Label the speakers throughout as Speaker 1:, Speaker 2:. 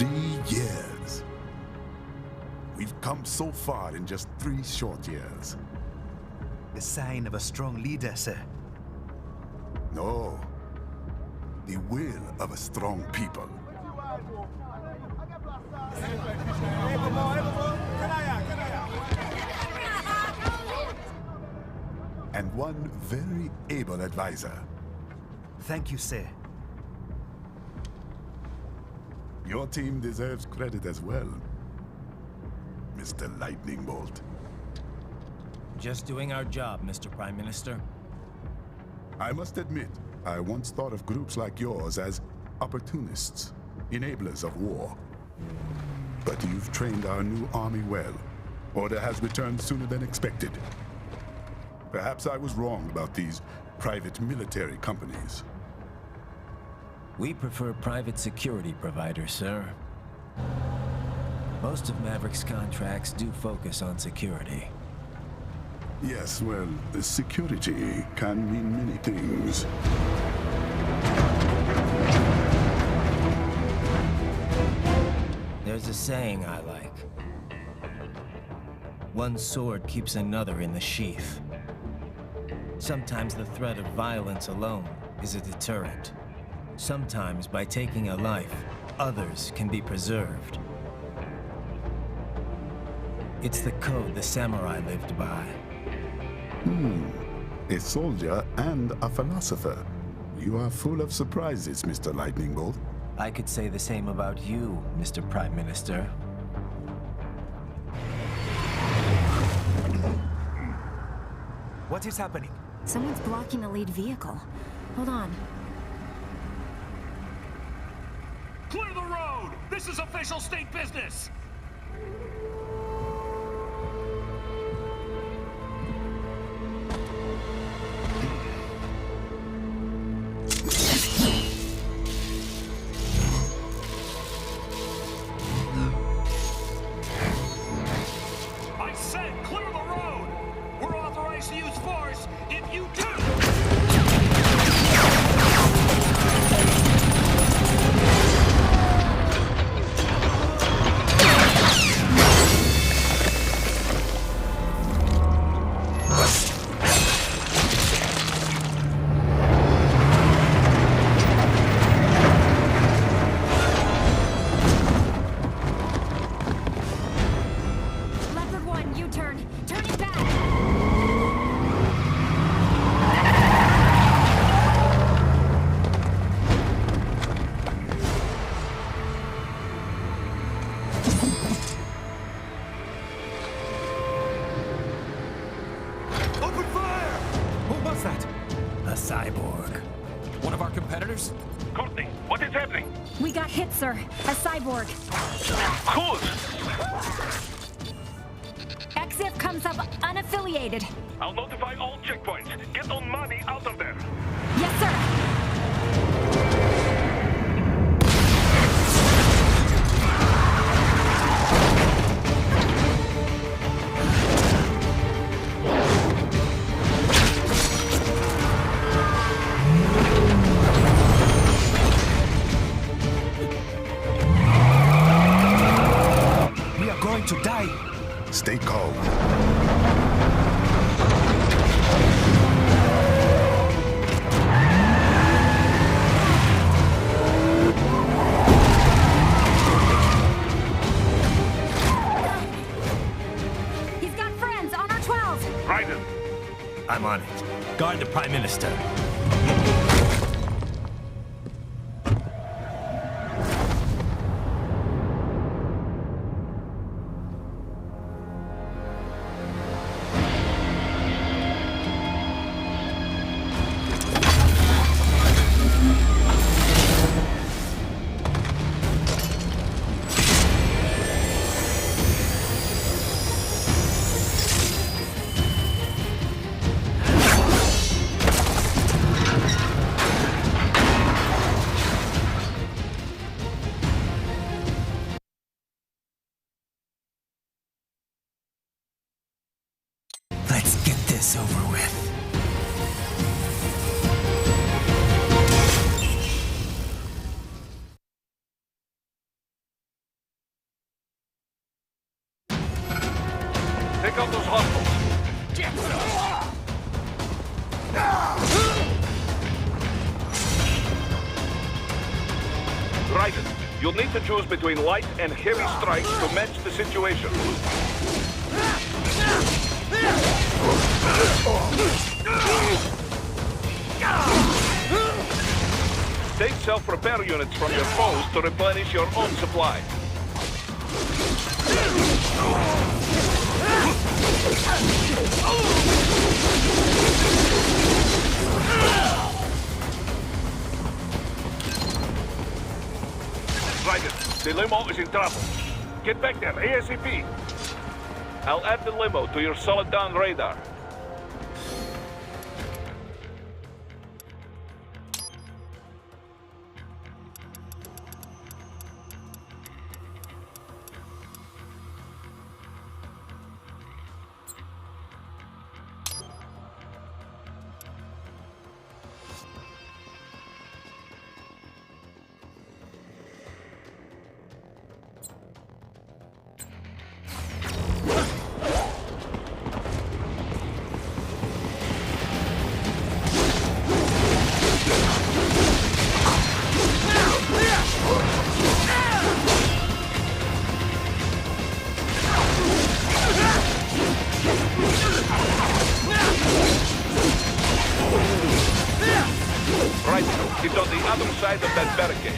Speaker 1: 3 years. We've come so far in just 3 short years.
Speaker 2: The sign of a strong leader, sir.
Speaker 1: No. The will of a strong people. And one very able advisor.
Speaker 2: Thank you, sir.
Speaker 1: Your team deserves credit as well, Mr. Lightning Bolt.
Speaker 3: Just doing our job, Mr. Prime Minister.
Speaker 1: I must admit, I once thought of groups like yours as opportunists, enablers of war. But you've trained our new army well. Order has returned sooner than expected. Perhaps I was wrong about these private military companies.
Speaker 3: We prefer private security providers, sir. Most of Maverick's contracts do focus on security.
Speaker 1: Yes, well, security can mean many things.
Speaker 3: There's a saying I like. One sword keeps another in the sheath. Sometimes the threat of violence alone is a deterrent. Sometimes by taking a life, others can be preserved. It's the code the samurai lived by.
Speaker 1: A soldier and a philosopher. You are full of surprises, Mr. Lightning Bolt.
Speaker 3: I could say the same about you, Mr. Prime Minister.
Speaker 2: What is happening?
Speaker 4: Someone's blocking the lead vehicle. Hold on.
Speaker 5: Clear the road! This is official state business! I said clear the road! We're authorized to use force if you do!
Speaker 4: Leopard 1, U-turn. Turn it back!
Speaker 2: Open fire! What was that?
Speaker 3: A cyborg.
Speaker 5: One of our competitors? Courtney, what is happening?
Speaker 4: We got hit, sir. A cyborg.
Speaker 5: Who's?
Speaker 4: EXIF comes up unaffiliated.
Speaker 5: I'll notify all checkpoints. Get on money out of there.
Speaker 4: Yes, sir.
Speaker 2: We are going to die.
Speaker 1: Stay calm.
Speaker 4: He's got friends on our 12.
Speaker 5: Raiden,
Speaker 3: I'm on it. Guard the Prime Minister. Let's get this over with.
Speaker 5: Raiden, you'll need to choose between light and heavy strikes to match the situation. Take self-repair units from your foes to replenish your own supply. Raiden, the limo is in trouble. Get back there ASAP. I'll add the limo to your solid down radar. Right, it's on the other side of that barricade.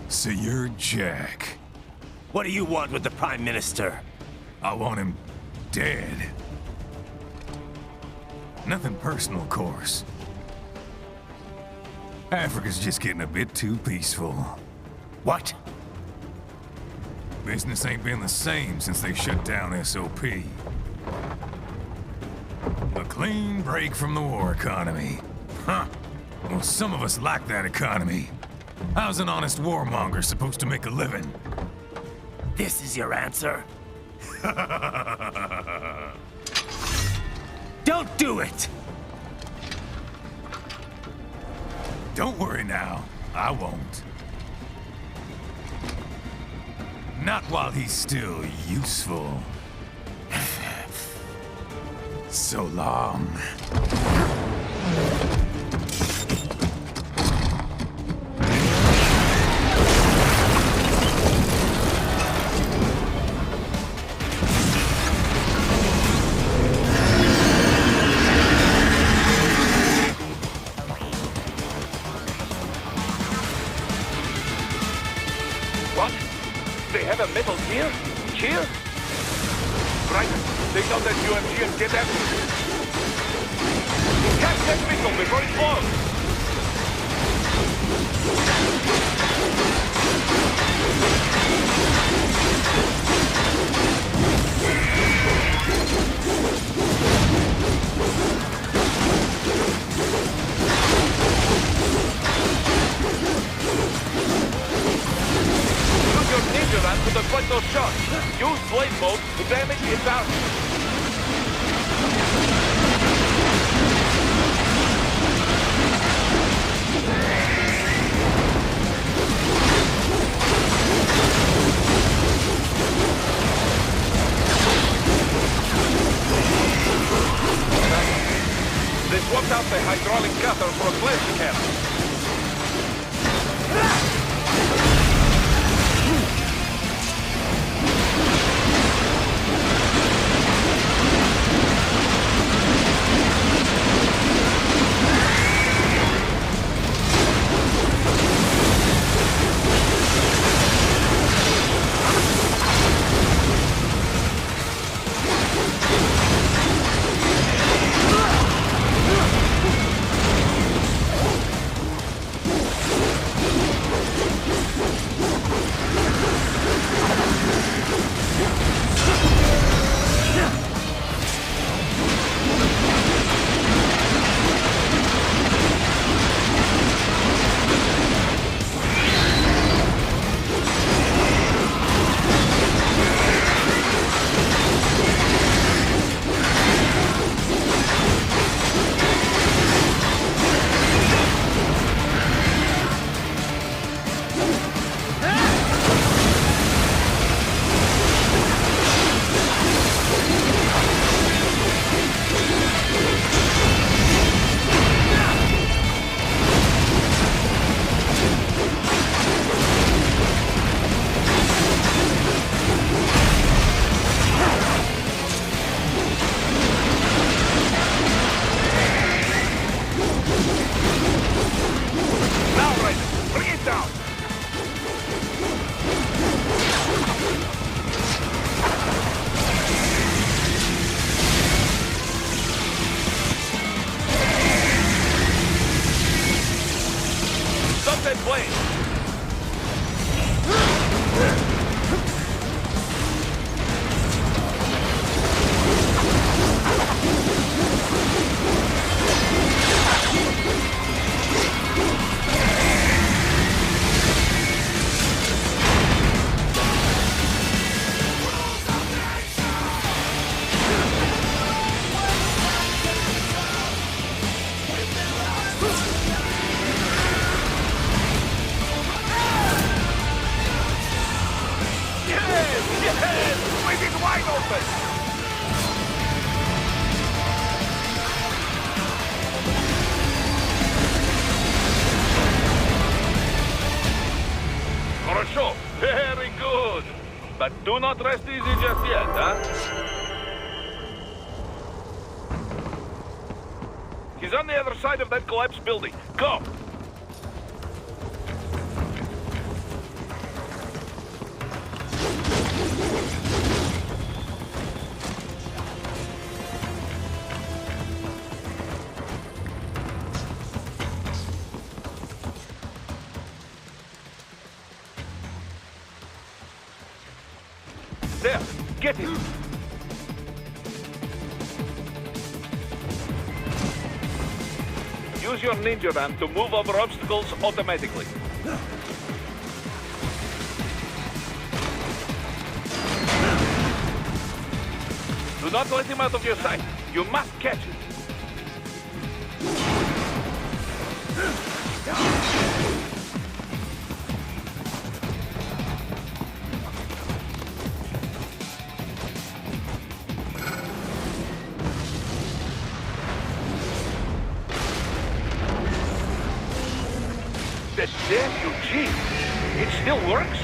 Speaker 6: So you're Jack.
Speaker 3: What do you want with the Prime Minister?
Speaker 6: I want him dead. Nothing personal, of course. Africa's just getting a bit too peaceful.
Speaker 3: What?
Speaker 6: Business ain't been the same since they shut down SOP. A clean break from the war economy. Huh. Well, some of us like that economy. How's an honest warmonger supposed to make a living?
Speaker 3: This is your answer? Don't do it!
Speaker 6: Don't worry now. I won't. Not while he's still useful. So long.
Speaker 5: What? They have a metal gear? Here? Right. Take out that UMG and get after it. Catch that missile before it blows! mode, the damage is out. They swapped out the hydraulic cutter for a flash cannon. Very good. But do not rest easy just yet, huh? He's on the other side of that collapsed building. Go! There! Get him! Use your ninja van to move over obstacles automatically. Do not let him out of your sight. You must catch him. The damn Eugene! It still works?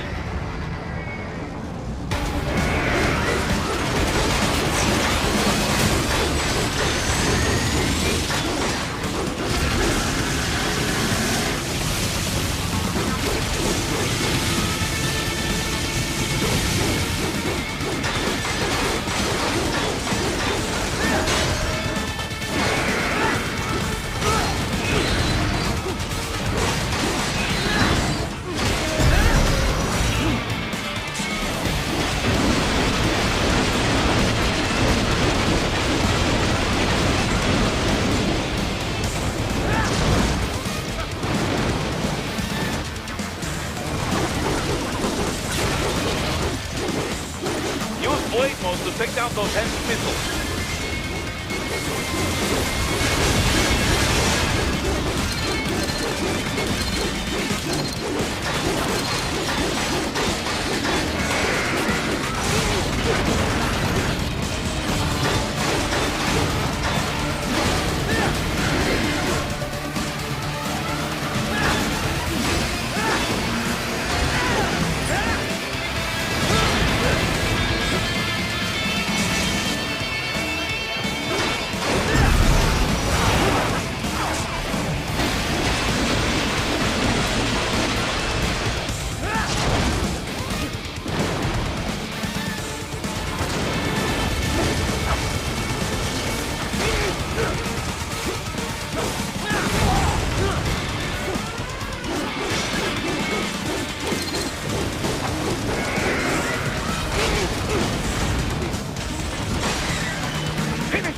Speaker 5: escape mode to take down those heavy missiles.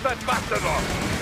Speaker 5: That bastard off!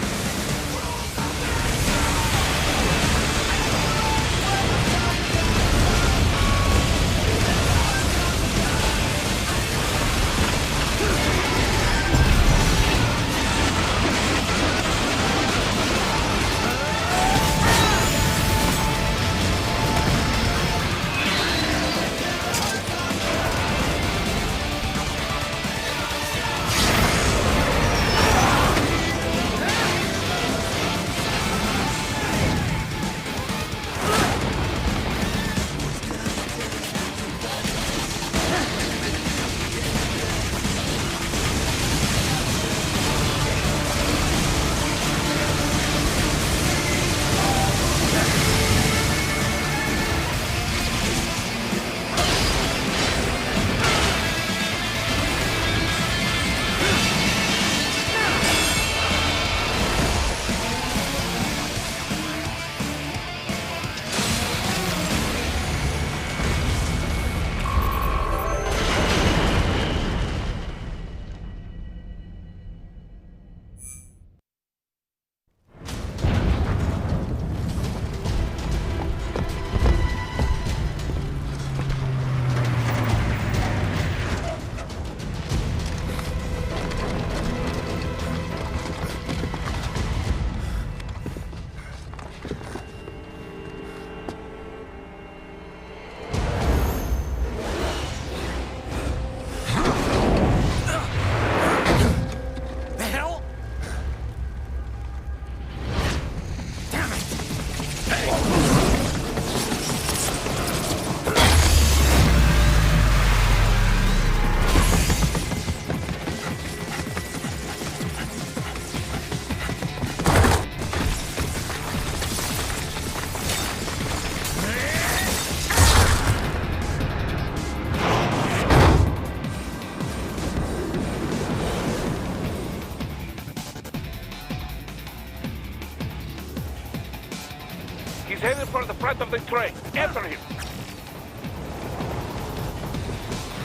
Speaker 5: He's headed for the front of the train. Enter him.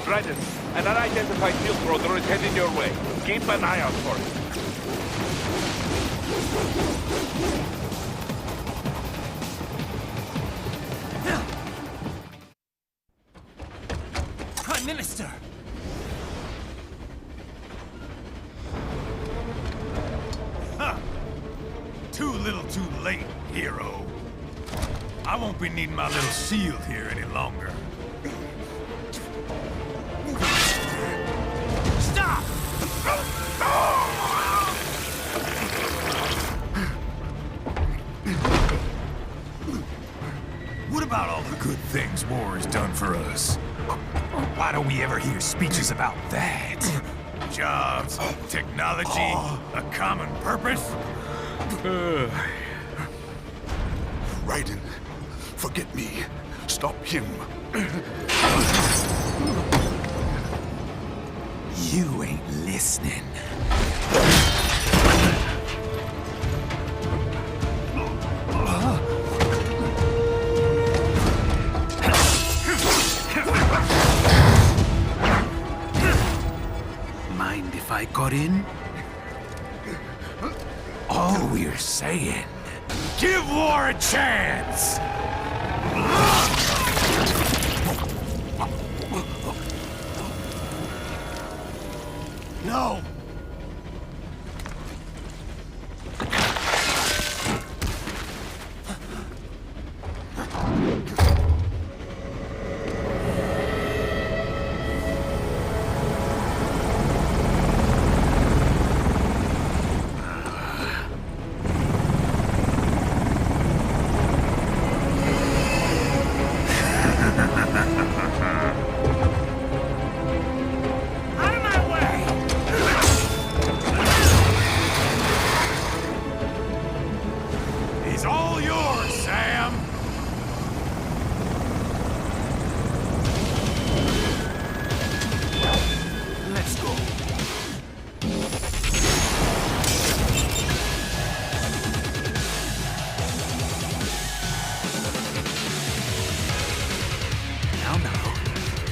Speaker 5: Raiden, an unidentified field rotor is heading your way. Keep an eye out for it.
Speaker 2: Prime Minister!
Speaker 6: Huh. Too little too late, hero. I won't be needing my little shield here any longer.
Speaker 2: Stop!
Speaker 6: What about all the good things war has done for us? Why don't we ever hear speeches about that? Jobs, technology, a common purpose?
Speaker 1: Raiden, forget me. Stop him.
Speaker 6: You ain't listening. Mind if I got in? All we're saying, give war a chance! No!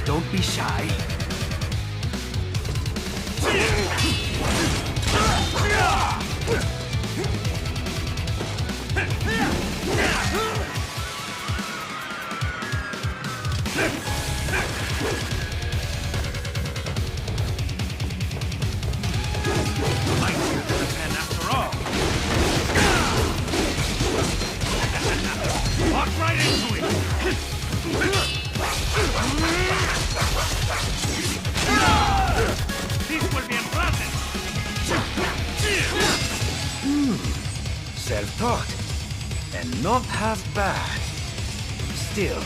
Speaker 2: Don't be shy.
Speaker 6: Walk right into it! This will be unpleasant!
Speaker 2: Self-taught. And not half bad. Still.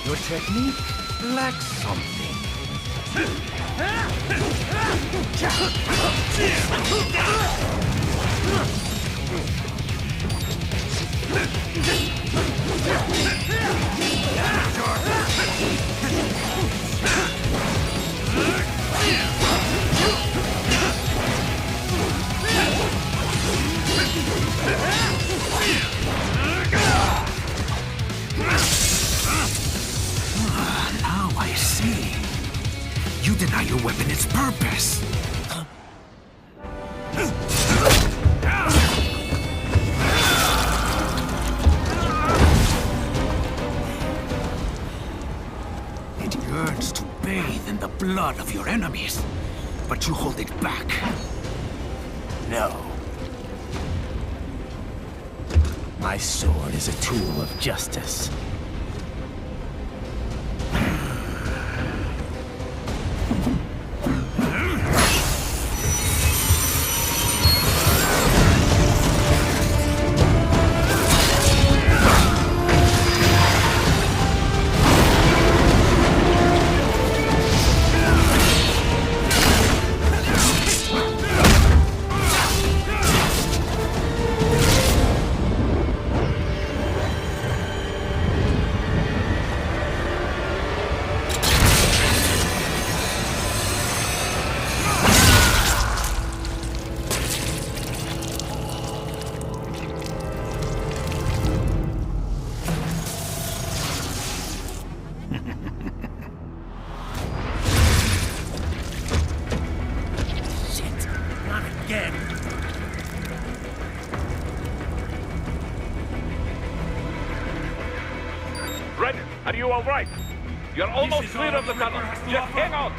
Speaker 2: Your technique lacks something. Now I see. You deny your weapon its purpose. It yearns to bathe in the blood of your enemies, but you hold it back. No.
Speaker 3: My sword is a tool of justice.
Speaker 5: Are you all right? You're almost clear of the tunnel. Just hang on.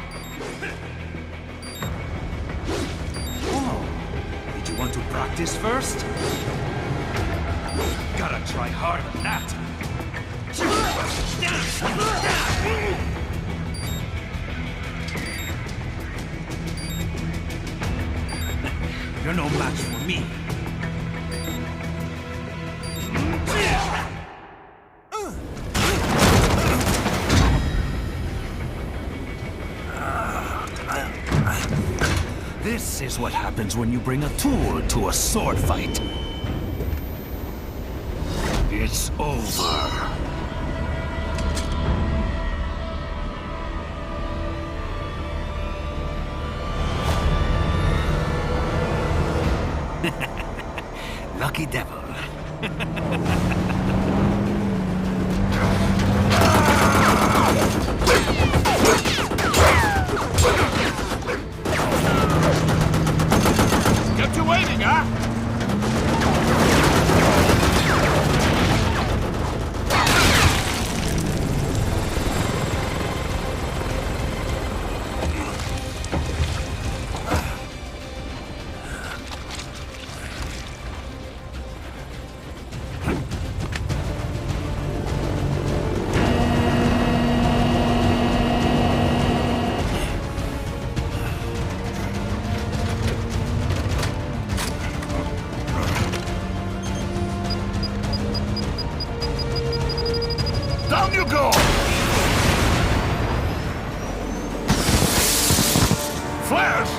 Speaker 2: Oh, did you want to practice first? Gotta try harder than that. You're no match for me. This is what happens when you bring a tool to a sword fight. It's over. Lucky devil.
Speaker 5: Kept you waiting, huh? you go! Flares!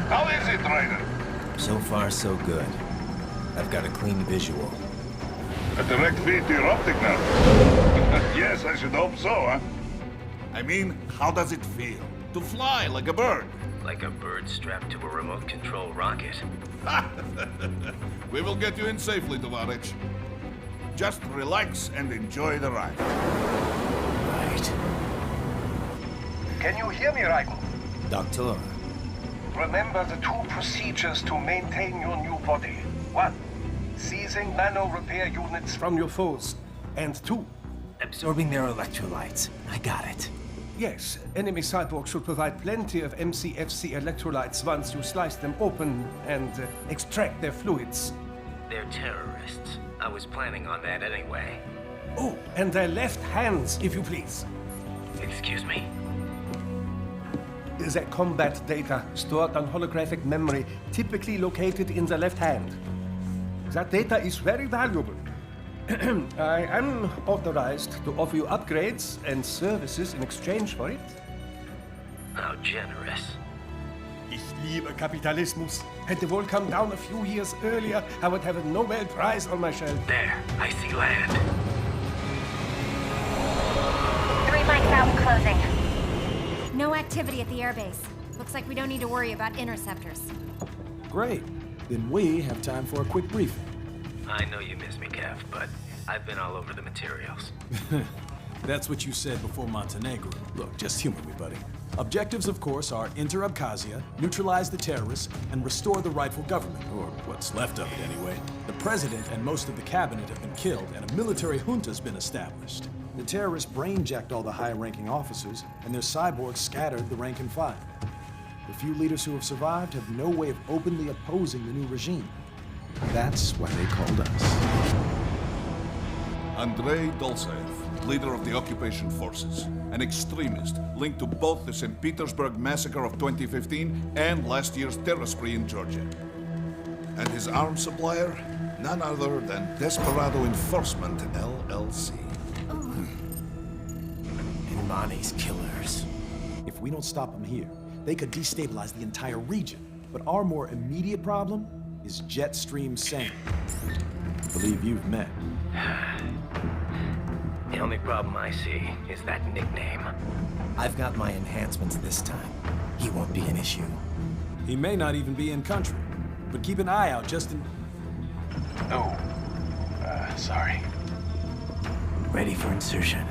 Speaker 5: How is it, Ryder?
Speaker 3: So far, so good. I've got a clean visual.
Speaker 5: A direct feed to your optic now. Yes, I should hope so, huh? I mean, how does it feel? To fly like a bird?
Speaker 3: Like a bird strapped to a remote control rocket.
Speaker 5: We will get you in safely, Tovarich. Just relax and enjoy the ride.
Speaker 3: Right.
Speaker 7: Can you hear me, Raiko?
Speaker 3: Doctor.
Speaker 7: Remember the two procedures to maintain your new body. 1. Seizing nano repair units from your foes. And 2.
Speaker 3: Absorbing their electrolytes. I got it.
Speaker 7: Yes, enemy cyborgs should provide plenty of MCFC electrolytes once you slice them open and extract their fluids.
Speaker 3: They're terrorists. I was planning on that anyway.
Speaker 7: Oh, and their left hands, if you please.
Speaker 3: Excuse me?
Speaker 7: The combat data stored on holographic memory, typically located in the left hand. That data is very valuable. I am authorized to offer you upgrades and services in exchange for it.
Speaker 3: How generous.
Speaker 7: Ich liebe Kapitalismus. Had the wall come down a few years earlier, I would have a Nobel Prize on my shelf.
Speaker 3: There, I see land.
Speaker 4: 3 mics out, closing. No activity at the airbase. Looks like we don't need to worry about interceptors.
Speaker 8: Great. Then we have time for a quick briefing.
Speaker 3: I know you miss me, Kev, but I've been all over the materials.
Speaker 8: That's what you said before Montenegro. Look, just humor me, buddy. Objectives, of course, are enter Abkhazia, neutralize the terrorists, and restore the rightful government, or what's left of it anyway. The president and most of the cabinet have been killed, and a military junta's been established. The terrorists brain-jacked all the high-ranking officers, and their cyborgs scattered the rank and file. The few leaders who have survived have no way of openly opposing the new regime. That's why they called us.
Speaker 5: Andrei Dolzaev, leader of the occupation forces, an extremist linked to both the St. Petersburg massacre of 2015 and last year's terror spree in Georgia. And his arms supplier, none other than Desperado Enforcement, LLC.
Speaker 3: Imani's killers.
Speaker 8: If we don't stop them here, they could destabilize the entire region. But our more immediate problem is Jetstream Sam. I believe you've met.
Speaker 3: The only problem I see is that nickname. I've got my enhancements this time. He won't be an issue.
Speaker 8: He may not even be in country, but keep an eye out just in...
Speaker 7: Oh, sorry.
Speaker 3: Ready for insertion.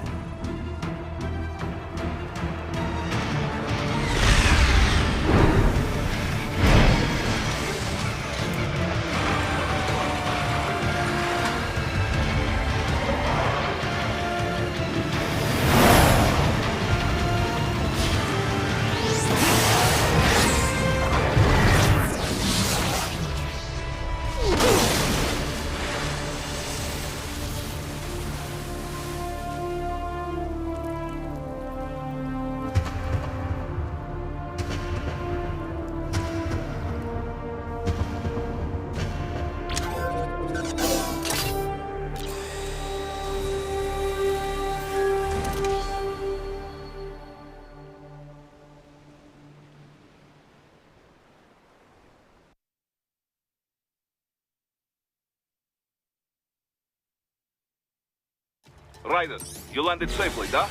Speaker 5: Raiden, you landed safely, da?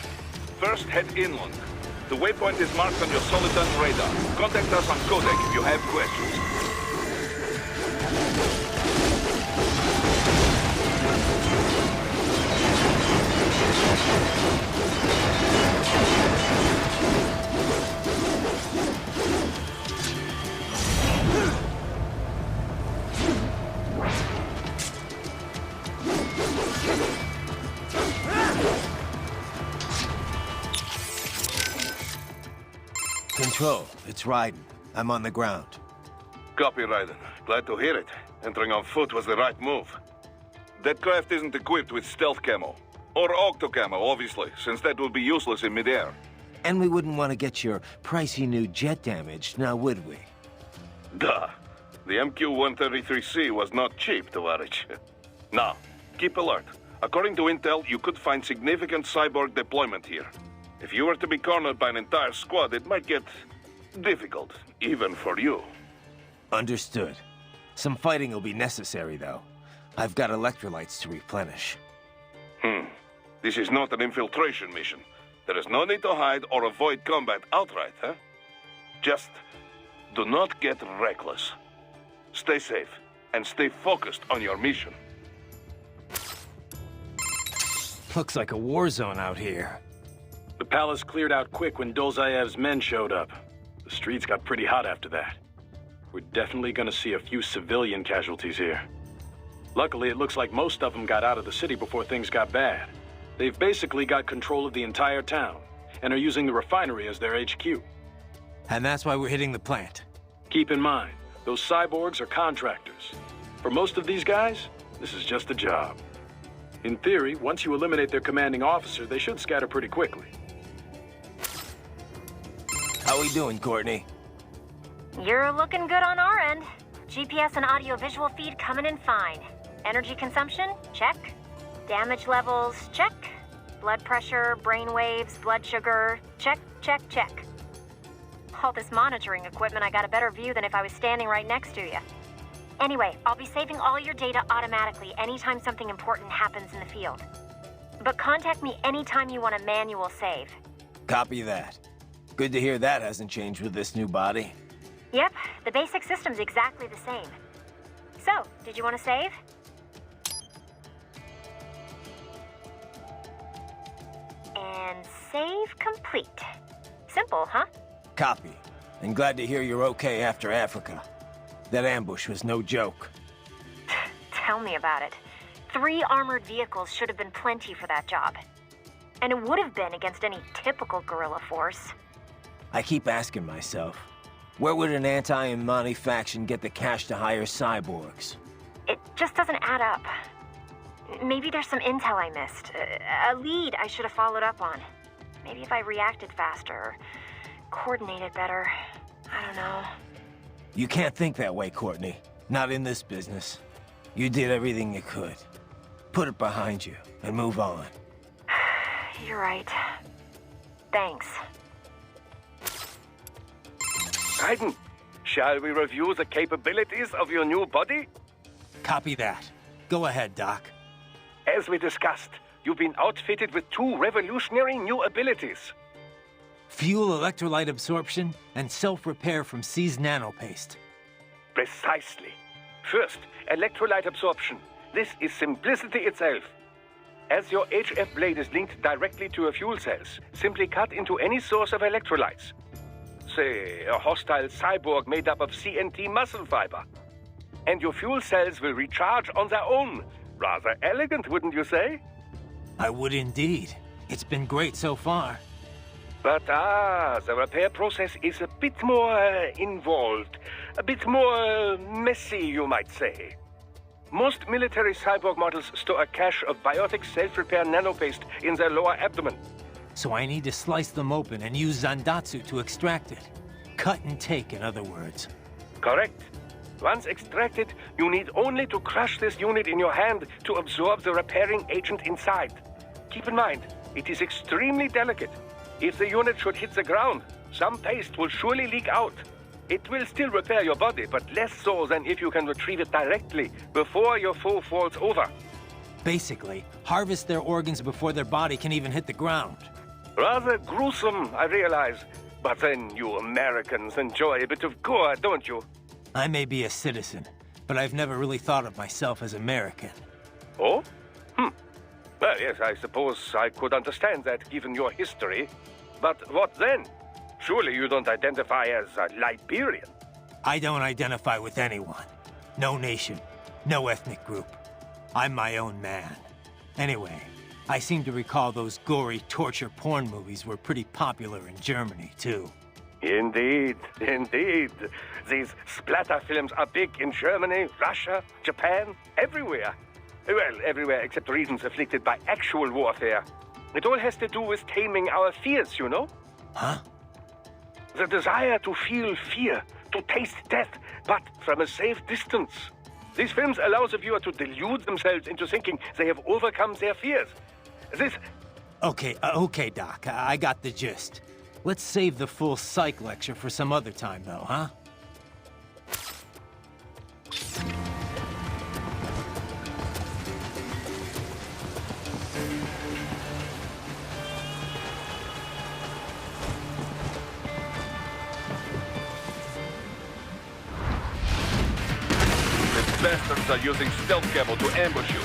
Speaker 5: First, head inland. The waypoint is marked on your Soliton radar. Contact us on Codec if you have questions.
Speaker 3: Control, it's Raiden. I'm on the ground.
Speaker 9: Copy, Raiden. Glad to hear it. Entering on foot was the right move. That craft isn't equipped with stealth camo. Or octo camo, obviously, since that would be useless in midair.
Speaker 3: And we wouldn't want to get your pricey new jet damaged, now would we?
Speaker 9: Duh. The MQ-133C was not cheap, Tovarich. Now, keep alert. According to intel, you could find significant cyborg deployment here. If you were to be cornered by an entire squad, it might get difficult, even for you.
Speaker 3: Understood. Some fighting will be necessary, though. I've got electrolytes to replenish.
Speaker 9: This is not an infiltration mission. There is no need to hide or avoid combat outright, huh? Just do not get reckless. Stay safe, and stay focused on your mission.
Speaker 3: Looks like a war zone out here.
Speaker 8: The palace cleared out quick when Dolzaev's men showed up. The streets got pretty hot after that. We're definitely gonna see a few civilian casualties here. Luckily, it looks like most of them got out of the city before things got bad. They've basically got control of the entire town, and are using the refinery as their HQ.
Speaker 3: And that's why we're hitting the plant.
Speaker 8: Keep in mind, those cyborgs are contractors. For most of these guys, this is just a job. In theory, once you eliminate their commanding officer, they should scatter pretty quickly.
Speaker 3: How we doing, Courtney?
Speaker 4: You're looking good on our end. GPS and audio-visual feed coming in fine. Energy consumption? Check. Damage levels? Check. Blood pressure, brain waves, blood sugar? Check, check, check. All this monitoring equipment, I got a better view than if I was standing right next to you. Anyway, I'll be saving all your data automatically anytime something important happens in the field. But contact me anytime you want a manual save.
Speaker 3: Copy that. Good to hear that hasn't changed with this new body.
Speaker 4: Yep, the basic system's exactly the same. So, did you want to save? And save complete. Simple, huh?
Speaker 3: Copy. And glad to hear you're okay after Africa. That ambush was no joke.
Speaker 4: Tell me about it. 3 armored vehicles should have been plenty for that job. And it would have been against any typical guerrilla force.
Speaker 3: I keep asking myself, where would an anti-Imani faction get the cash to hire cyborgs?
Speaker 4: It just doesn't add up. Maybe there's some intel I missed. A lead I should have followed up on. Maybe if I reacted faster, or coordinated better. I don't know.
Speaker 3: You can't think that way, Courtney. Not in this business. You did everything you could. Put it behind you and move on.
Speaker 4: You're right. Thanks.
Speaker 10: Raiden, shall we review the capabilities of your new body?
Speaker 3: Copy that. Go ahead, Doc.
Speaker 10: As we discussed, you've been outfitted with 2 revolutionary new abilities.
Speaker 3: Fuel electrolyte absorption and self-repair from C's nanopaste.
Speaker 10: Precisely. First, electrolyte absorption. This is simplicity itself. As your HF blade is linked directly to your fuel cells, simply cut into any source of electrolytes. Say, a hostile cyborg made up of CNT muscle fiber. And your fuel cells will recharge on their own. Rather elegant, wouldn't you say?
Speaker 3: I would indeed. It's been great so far.
Speaker 10: But the repair process is a bit more involved. A bit more messy, you might say. Most military cyborg models store a cache of biotic self-repair nanopaste in their lower abdomen.
Speaker 3: So I need to slice them open and use Zandatsu to extract it. Cut and take, in other words.
Speaker 10: Correct. Once extracted, you need only to crush this unit in your hand to absorb the repairing agent inside. Keep in mind, it is extremely delicate. If the unit should hit the ground, some paste will surely leak out. It will still repair your body, but less so than if you can retrieve it directly before your foe falls over.
Speaker 3: Basically, harvest their organs before their body can even hit the ground.
Speaker 10: Rather gruesome, I realize. But then you Americans enjoy a bit of gore, don't you?
Speaker 3: I may be a citizen, but I've never really thought of myself as American.
Speaker 10: Oh? Well, yes, I suppose I could understand that given your history. But what then? Surely you don't identify as a Liberian.
Speaker 3: I don't identify with anyone. No nation, no ethnic group. I'm my own man. Anyway, I seem to recall those gory torture porn movies were pretty popular in Germany, too.
Speaker 10: Indeed, indeed. These splatter films are big in Germany, Russia, Japan, everywhere. Well, everywhere except regions afflicted by actual warfare. It all has to do with taming our fears, you know?
Speaker 3: Huh?
Speaker 10: The desire to feel fear, to taste death, but from a safe distance. These films allow the viewer to delude themselves into thinking they have overcome their fears. This...
Speaker 3: Okay, Doc. I got the gist. Let's save the full psych lecture for some other time, though, huh?
Speaker 9: Bastards are using stealth camo to ambush you.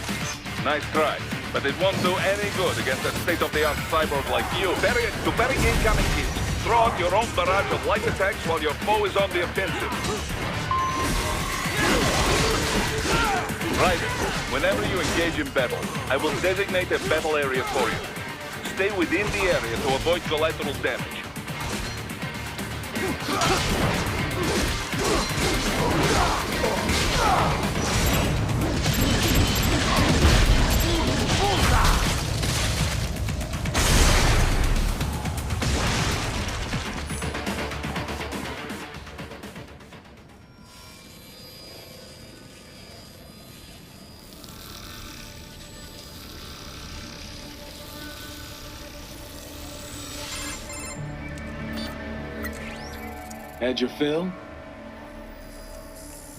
Speaker 9: Nice try, but it won't do any good against a state-of-the-art cyborg like you. To bury incoming hits, throw out your own barrage of light attacks while your foe is on the offensive. Right. Whenever you engage in battle, I will designate a battle area for you. Stay within the area to avoid collateral damage.
Speaker 8: Had your fill?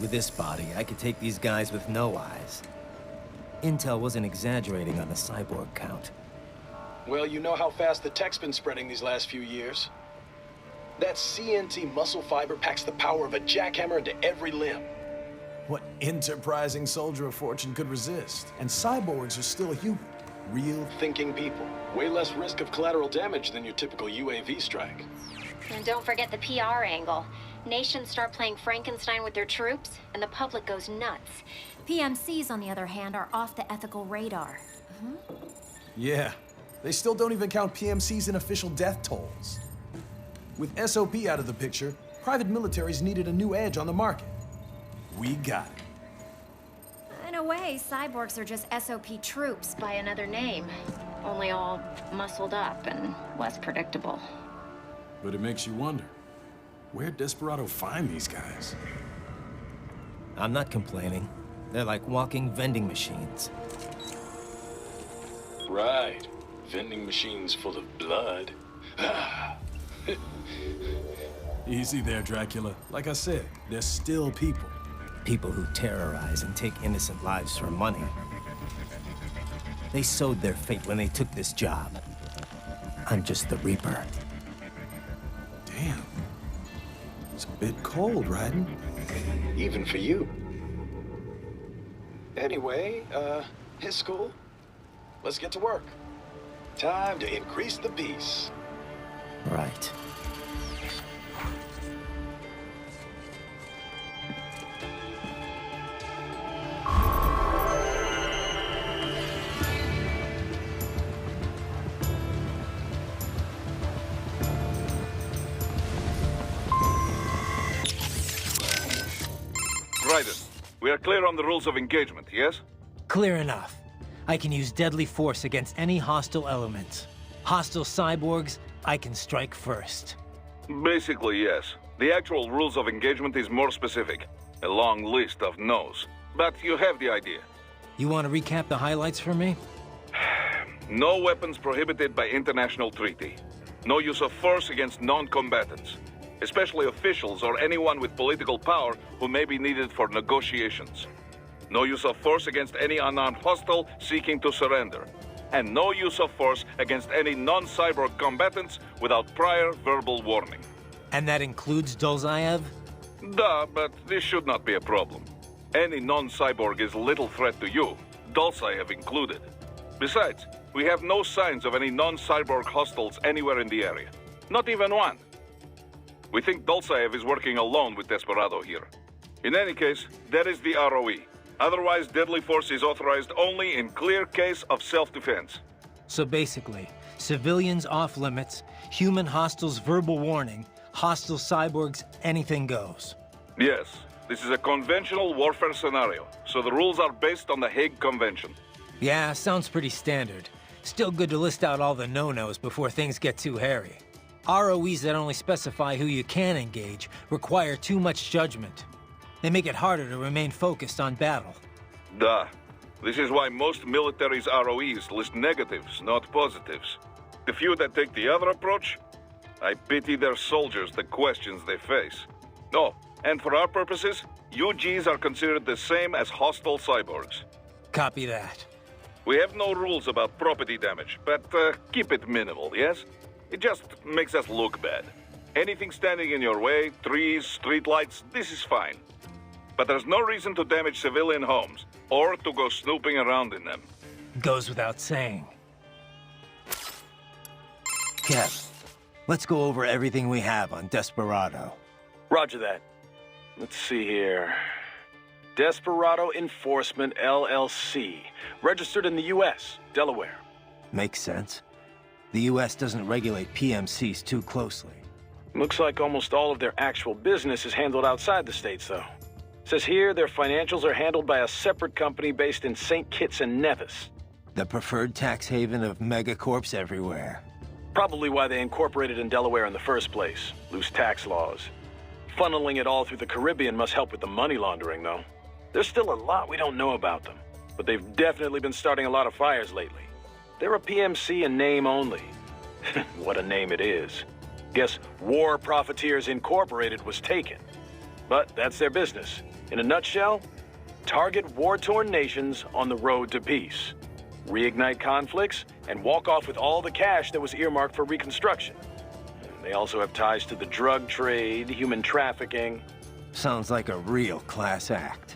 Speaker 3: With this body, I could take these guys with no eyes. Intel wasn't exaggerating on the cyborg count.
Speaker 11: Well, you know how fast the tech's been spreading these last few years. That CNT muscle fiber packs the power of a jackhammer into every limb.
Speaker 8: What enterprising soldier of fortune could resist? And cyborgs are still human. Real
Speaker 11: Thinking people. Way less risk of collateral damage than your typical UAV strike.
Speaker 4: And don't forget the PR angle. Nations start playing Frankenstein with their troops, and the public goes nuts. PMCs, on the other hand, are off the ethical radar.
Speaker 8: Yeah. They still don't even count PMCs in official death tolls. With SOP out of the picture, private militaries needed a new edge on the market. We got it.
Speaker 4: In a way, cyborgs are just SOP troops by another name. Only all muscled up and less predictable.
Speaker 8: But it makes you wonder, where'd Desperado find these guys?
Speaker 3: I'm not complaining. They're like walking vending machines.
Speaker 11: Right. Vending machines full of blood.
Speaker 8: Easy there, Dracula. Like I said, they're still people.
Speaker 3: People who terrorize and take innocent lives for money. They sowed their fate when they took this job. I'm just the Reaper.
Speaker 8: Damn. It's a bit cold, Raiden.
Speaker 11: Even for you. Anyway, his school. Let's get to work. Time to increase the peace.
Speaker 3: Right.
Speaker 9: Raiden, we are clear on the rules of engagement, yes?
Speaker 3: Clear enough. I can use deadly force against any hostile elements. Hostile cyborgs, I can strike first.
Speaker 9: Basically, yes. The actual rules of engagement is more specific. A long list of no's. But you have the idea.
Speaker 3: You want to recap the highlights for me?
Speaker 9: No weapons prohibited by international treaty. No use of force against non-combatants, especially officials or anyone with political power who may be needed for negotiations. No use of force against any unarmed hostile seeking to surrender. And no use of force against any non-cyborg combatants without prior verbal warning.
Speaker 3: And that includes Dolzaev?
Speaker 9: Duh, but this should not be a problem. Any non-cyborg is little threat to you, Dolzaev included. Besides, we have no signs of any non-cyborg hostiles anywhere in the area. Not even one. We think Dolzaev is working alone with Desperado here. In any case, that is the ROE. Otherwise, deadly force is authorized only in clear case of self-defense.
Speaker 3: So basically, civilians off limits, human hostiles verbal warning, hostile cyborgs, anything goes.
Speaker 9: Yes, this is a conventional warfare scenario, so the rules are based on the Hague Convention.
Speaker 3: Yeah, sounds pretty standard. Still good to list out all the no-nos before things get too hairy. ROEs that only specify who you can engage require too much judgment. They make it harder to remain focused on battle.
Speaker 9: Duh. This is why most militaries' ROEs list negatives, not positives. The few that take the other approach, I pity their soldiers the questions they face. No, and for our purposes, UGs are considered the same as hostile cyborgs.
Speaker 3: Copy that.
Speaker 9: We have no rules about property damage, but keep it minimal, yes? It just makes us look bad. Anything standing in your way, trees, streetlights, this is fine. But there's no reason to damage civilian homes, or to go snooping around in them.
Speaker 3: Goes without saying. Kev, let's go over everything we have on Desperado.
Speaker 11: Roger that. Let's see here. Desperado Enforcement, LLC. Registered in the U.S., Delaware.
Speaker 3: Makes sense. The U.S. doesn't regulate PMCs too closely.
Speaker 11: Looks like almost all of their actual business is handled outside the States, though. Says here their financials are handled by a separate company based in St. Kitts and Nevis.
Speaker 3: The preferred tax haven of megacorps everywhere.
Speaker 11: Probably why they incorporated in Delaware in the first place. Loose tax laws. Funneling it all through the Caribbean must help with the money laundering, though. There's still a lot we don't know about them, but they've definitely been starting a lot of fires lately. They're a PMC in name only. What a name it is. Guess War Profiteers Incorporated was taken. But that's their business. In a nutshell, target war-torn nations on the road to peace. Reignite conflicts, and walk off with all the cash that was earmarked for reconstruction. They also have ties to the drug trade, human trafficking.
Speaker 3: Sounds like a real class act.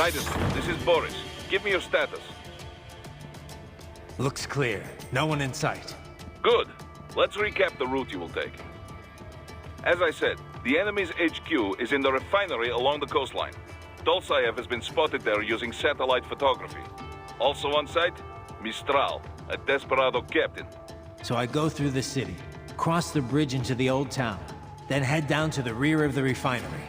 Speaker 9: Raiden, this is Boris. Give me your status.
Speaker 3: Looks clear. No one in sight.
Speaker 9: Good. Let's recap the route you will take. As I said, the enemy's HQ is in the refinery along the coastline. Dolzaev has been spotted there using satellite photography. Also on site, Mistral, a Desperado captain.
Speaker 3: So I go through the city, cross the bridge into the old town, then head down to the rear of the refinery.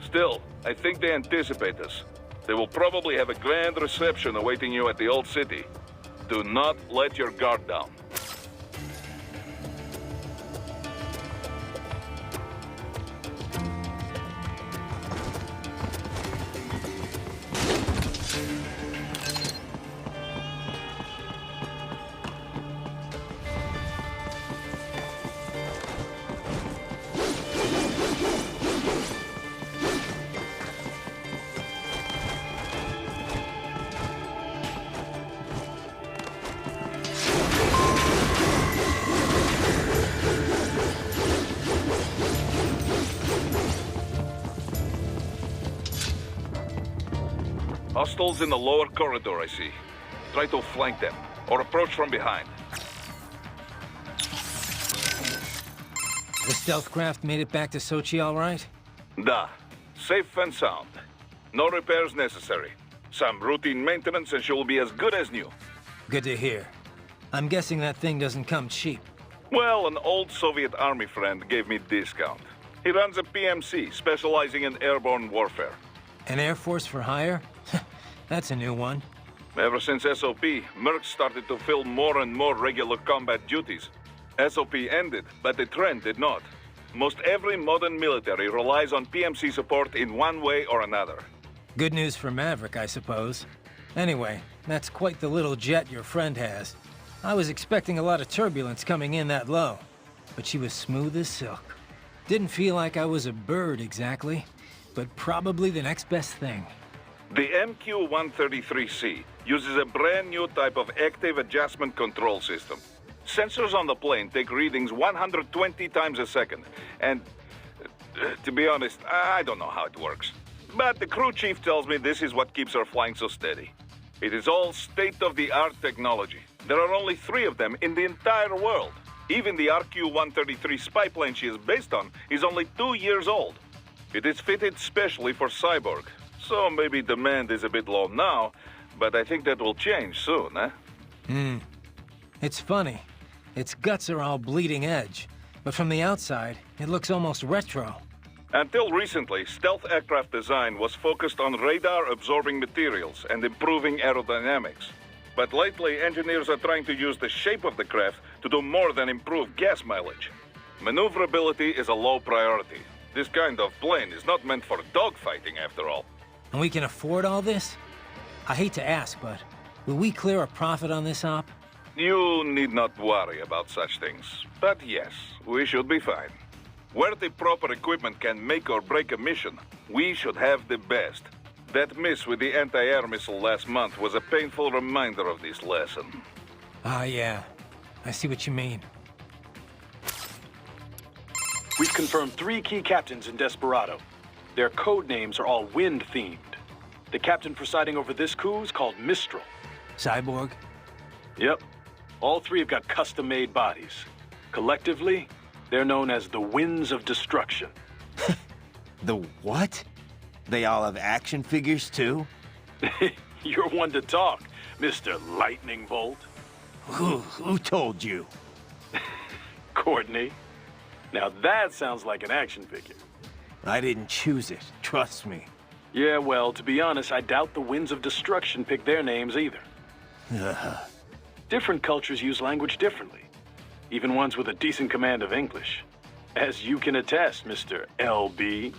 Speaker 9: Still, I think they anticipate us. They will probably have a grand reception awaiting you at the old city. Do not let your guard down. Hostiles in the lower corridor, I see. Try to flank them, or approach from behind.
Speaker 3: The stealth craft made it back to Sochi all right?
Speaker 9: Da. Safe and sound. No repairs necessary. Some routine maintenance and she will be as good as new.
Speaker 3: Good to hear. I'm guessing that thing doesn't come cheap.
Speaker 9: Well, an old Soviet Army friend gave me discount. He runs a PMC, specializing in airborne warfare.
Speaker 3: An Air Force for hire? That's a new one.
Speaker 9: Ever since SOP, Mercs started to fill more and more regular combat duties. SOP ended, but the trend did not. Most every modern military relies on PMC support in one way or another.
Speaker 3: Good news for Maverick, I suppose. Anyway, that's quite the little jet your friend has. I was expecting a lot of turbulence coming in that low, but she was smooth as silk. Didn't feel like I was a bird exactly, but probably the next best thing.
Speaker 9: The MQ-133C uses a brand new type of active adjustment control system. Sensors on the plane take readings 120 times a second, and to be honest, I don't know how it works. But the crew chief tells me this is what keeps her flying so steady. It is all state-of-the-art technology. There are only 3 of them in the entire world. Even the RQ-133 spy plane she is based on is only 2 years old. It is fitted specially for Cyborg, so maybe demand is a bit low now, but I think that will change soon, eh?
Speaker 3: It's funny. Its guts are all bleeding edge, but from the outside, it looks almost retro.
Speaker 9: Until recently, stealth aircraft design was focused on radar-absorbing materials and improving aerodynamics. But lately, engineers are trying to use the shape of the craft to do more than improve gas mileage. Maneuverability is a low priority. This kind of plane is not meant for dogfighting, after all.
Speaker 3: And we can afford all this? I hate to ask, but will we clear a profit on this op?
Speaker 9: You need not worry about such things. But yes, we should be fine. Where the proper equipment can make or break a mission, we should have the best. That miss with the anti-air missile last month was a painful reminder of this lesson.
Speaker 3: Ah, yeah. I see what you mean.
Speaker 11: We've confirmed 3 key captains in Desperado. Their code names are all wind-themed. The captain presiding over this coup is called Mistral.
Speaker 3: Cyborg?
Speaker 11: Yep. All 3 have got custom-made bodies. Collectively, they're known as the Winds of Destruction.
Speaker 3: The what? They all have action figures, too?
Speaker 11: You're one to talk, Mr. Lightning Bolt.
Speaker 3: Who told you?
Speaker 11: Courtney. Now that sounds like an action figure.
Speaker 3: I didn't choose it, trust me.
Speaker 11: Yeah, well, to be honest, I doubt the Winds of Destruction picked their names either. Different cultures use language differently. Even ones with a decent command of English. As you can attest, Mr. LB.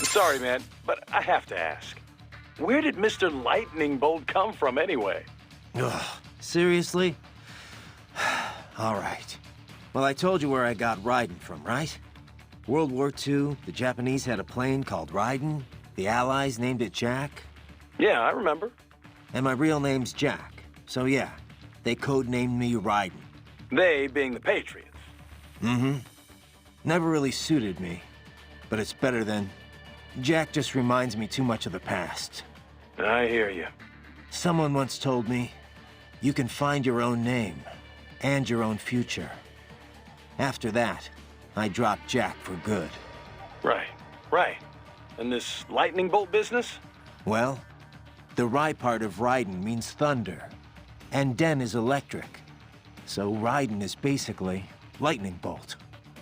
Speaker 11: Sorry, man, but I have to ask. Where did Mr. Lightning Bolt come from anyway?
Speaker 3: Ugh, seriously? All right. Well, I told you where I got Raiden from, right? World War II, the Japanese had a plane called Raiden. The Allies named it Jack.
Speaker 11: Yeah, I remember.
Speaker 3: And my real name's Jack. So yeah, they codenamed me Raiden.
Speaker 11: They being the Patriots.
Speaker 3: Mm-hmm. Never really suited me. But it's better than... Jack just reminds me too much of the past.
Speaker 11: I hear you.
Speaker 3: Someone once told me, you can find your own name, and your own future. After that, I dropped Jack for good.
Speaker 11: Right. And this lightning bolt business?
Speaker 3: Well, the Rai part of Raiden means thunder, and Den is electric. So Raiden is basically lightning bolt.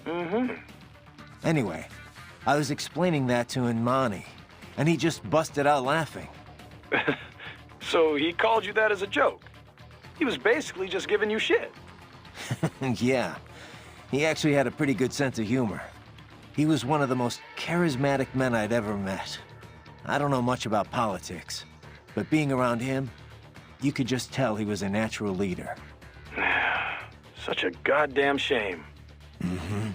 Speaker 11: Mm-hmm.
Speaker 3: Anyway, I was explaining that to Inmani, and he just busted out laughing.
Speaker 11: So he called you that as a joke? He was basically just giving you shit.
Speaker 3: Yeah, he actually had a pretty good sense of humor. He was one of the most charismatic men I'd ever met. I don't know much about politics, but being around him, you could just tell he was a natural leader.
Speaker 11: Such a goddamn shame.
Speaker 3: Mm-hmm.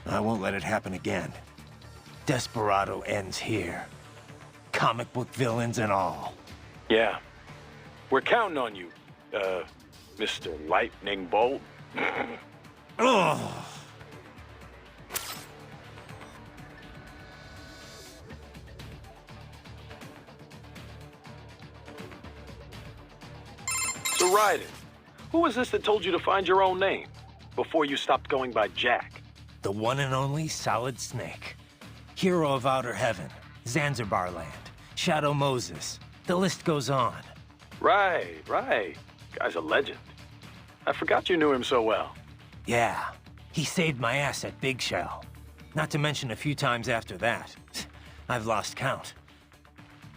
Speaker 3: I won't let it happen again. Desperado ends here. Comic book villains and all.
Speaker 11: Yeah. We're counting on you, Mr. Lightning Bolt.
Speaker 3: Ugh.
Speaker 11: So Raiden, who was this that told you to find your own name before you stopped going by Jack?
Speaker 3: The one and only Solid Snake. Hero of Outer Heaven, Zanzibar Land, Shadow Moses. The list goes on.
Speaker 11: Right. Guy's a legend. I forgot you knew him so well.
Speaker 3: Yeah, he saved my ass at Big Shell. Not to mention a few times after that. I've lost count.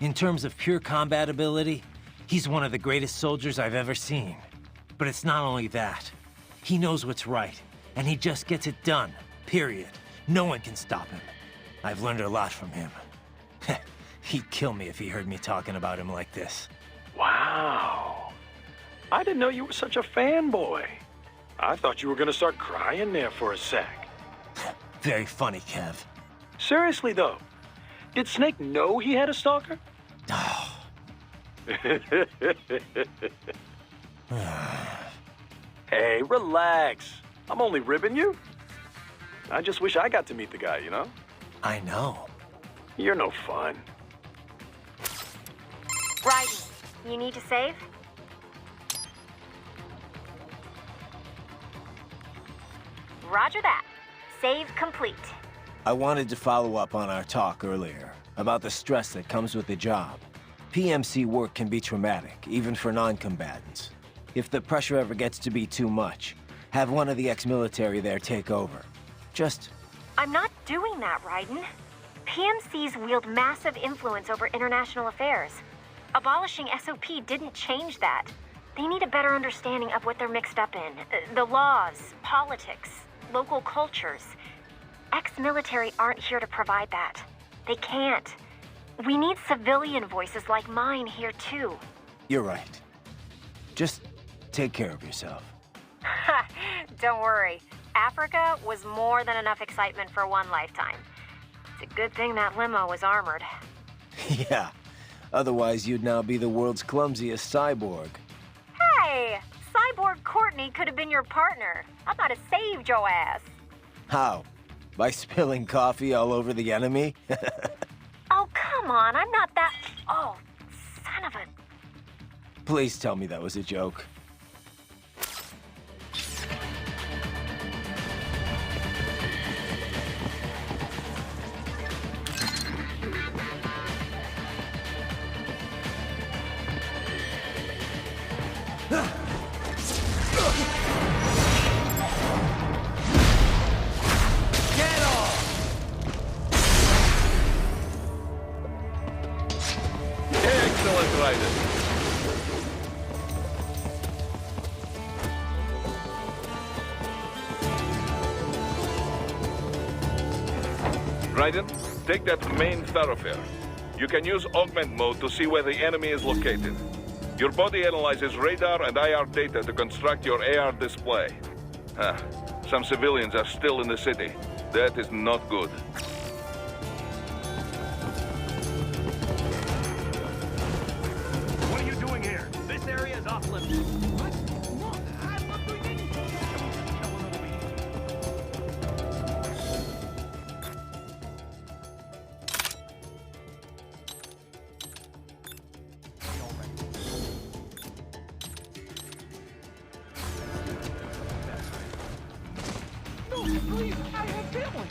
Speaker 3: In terms of pure combat ability, he's one of the greatest soldiers I've ever seen. But it's not only that. He knows what's right, and he just gets it done, period. No one can stop him. I've learned a lot from him. He'd kill me if he heard me talking about him like this.
Speaker 11: Wow. I didn't know you were such a fanboy. I thought you were gonna start crying there for a sec.
Speaker 3: Very funny, Kev.
Speaker 11: Seriously, though, did Snake know he had a stalker?
Speaker 3: Oh.
Speaker 11: Hey, relax. I'm only ribbing you. I just wish I got to meet the guy, you know?
Speaker 3: I know.
Speaker 11: You're no fun.
Speaker 4: Raiden, you need to save? Roger that. Save complete.
Speaker 3: I wanted to follow up on our talk earlier about the stress that comes with the job. PMC work can be traumatic, even for non-combatants. If the pressure ever gets to be too much, have one of the ex-military there take over. Just...
Speaker 4: I'm not doing that, Raiden. PMCs wield massive influence over international affairs. Abolishing SOP didn't change that. They need a better understanding of what they're mixed up in. The laws, politics, local cultures. Ex-military aren't here to provide that. They can't. We need civilian voices like mine here, too.
Speaker 3: You're right. Just take care of yourself.
Speaker 4: Don't worry. Africa was more than enough excitement for one lifetime. It's a good thing that limo was armored.
Speaker 3: Yeah. Otherwise, you'd now be the world's clumsiest cyborg.
Speaker 4: Hey! Cyborg Courtney could have been your partner. I might have saved your ass.
Speaker 3: How? By spilling coffee all over the enemy?
Speaker 4: Oh, come on. I'm not that... Oh, son of a...
Speaker 3: Please tell me that was a joke.
Speaker 9: Excellent, Raiden. Raiden, take that main thoroughfare. You can use augment mode to see where the enemy is located. Your body analyzes radar and IR data to construct your AR display. Some civilians are still in the city. That is not good.
Speaker 10: What are you doing here? This area is off limits. What? No, I'm not doing anything. No, please, I have family.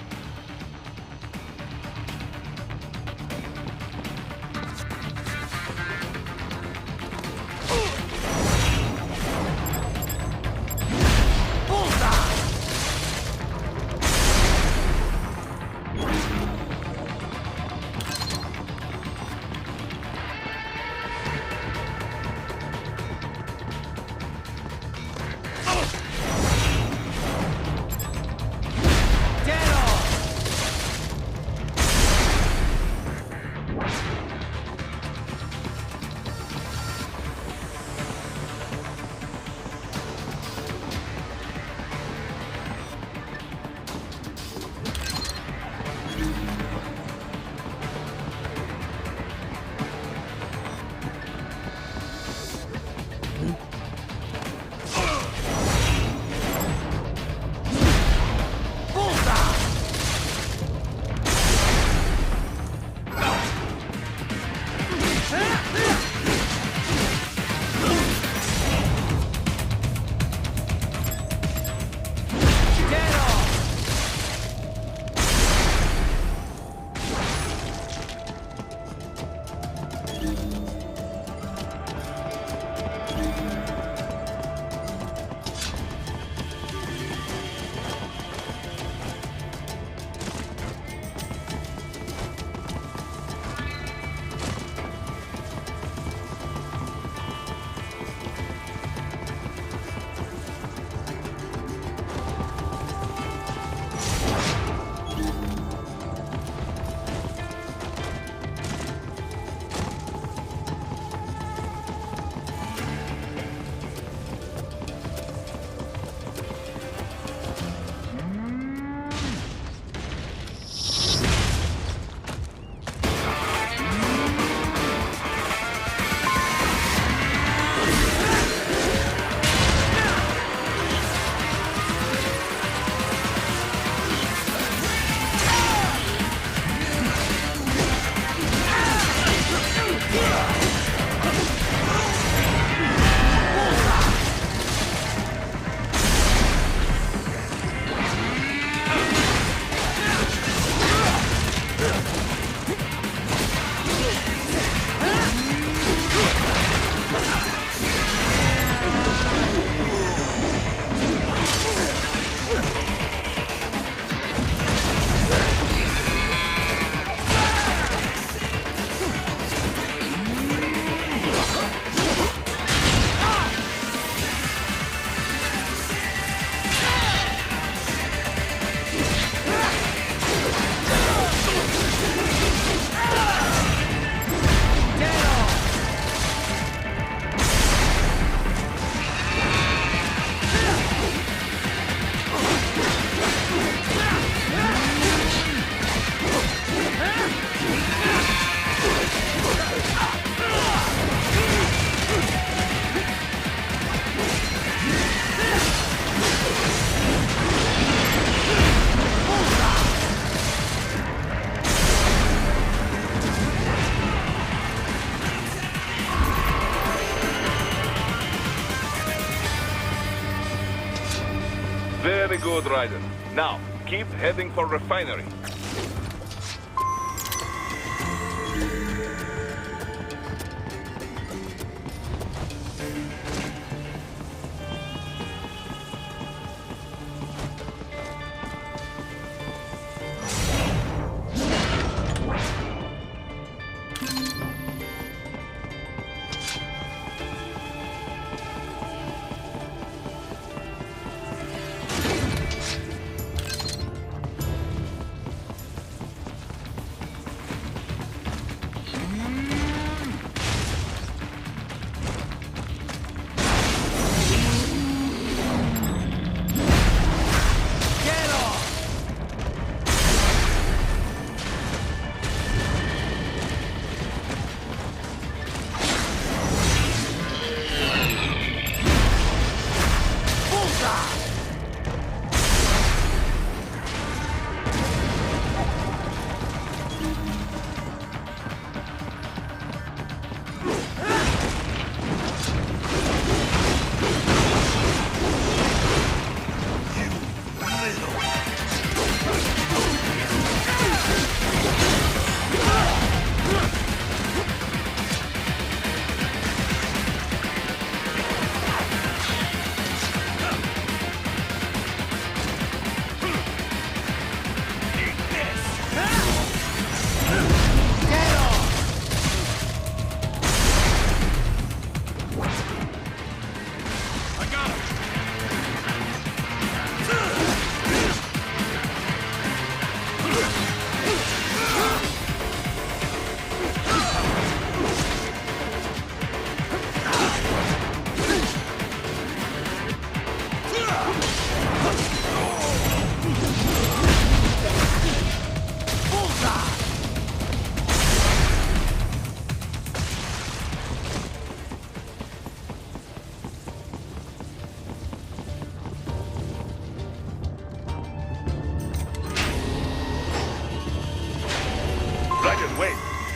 Speaker 9: Very good, Raiden. Now, keep heading for refinery.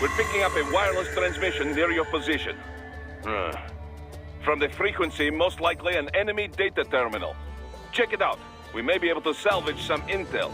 Speaker 9: We're picking up a wireless transmission near your position. From the frequency, most likely an enemy data terminal. Check it out. We may be able to salvage some intel.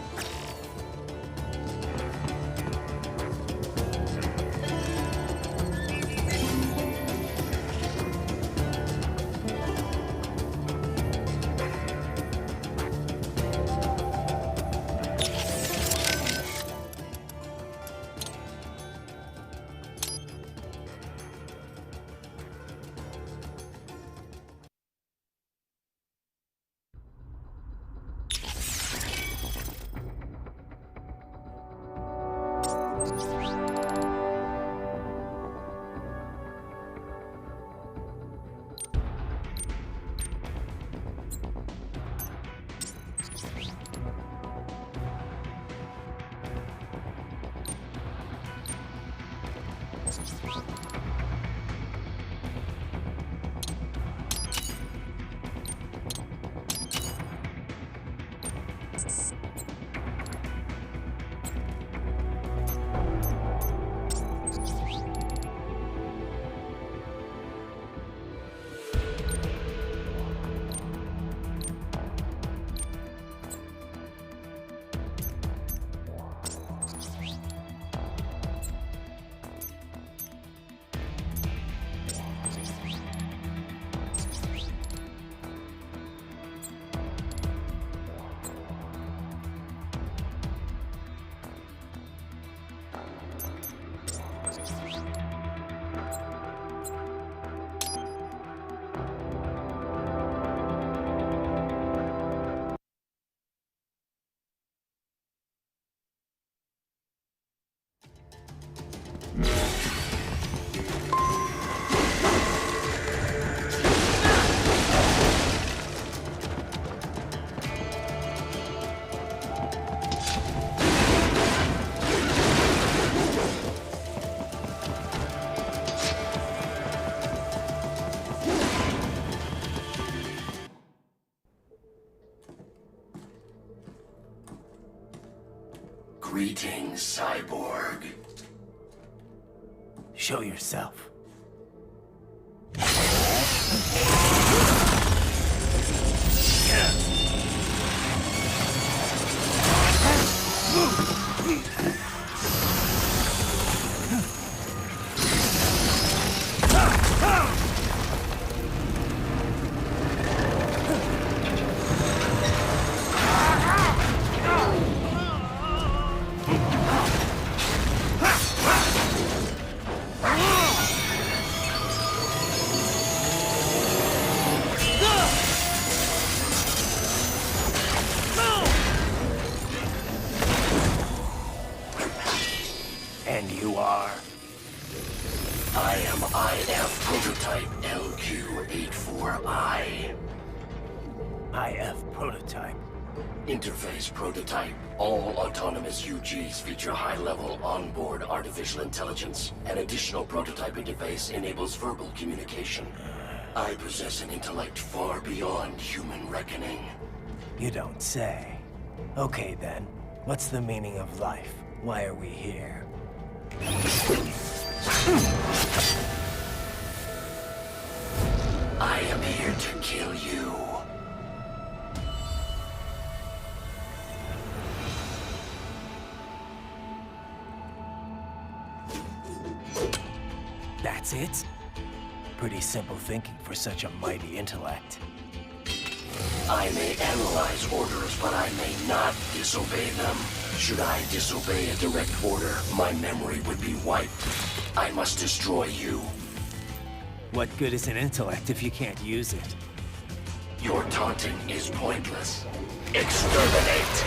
Speaker 2: Greetings, cyborg.
Speaker 3: Show yourself. IF prototype.
Speaker 12: Interface prototype. All autonomous UGs feature high-level onboard artificial intelligence. An additional prototype interface enables verbal communication. I possess an intellect far beyond human reckoning.
Speaker 3: You don't say. Okay then, what's the meaning of life? Why are we here?
Speaker 12: I am here to kill you.
Speaker 3: That's it? Pretty simple thinking for such a mighty intellect.
Speaker 12: I may analyze orders, but I may not disobey them. Should I disobey a direct order, my memory would be wiped. I must destroy you.
Speaker 3: What good is an intellect if you can't use it?
Speaker 12: Your taunting is pointless. Exterminate!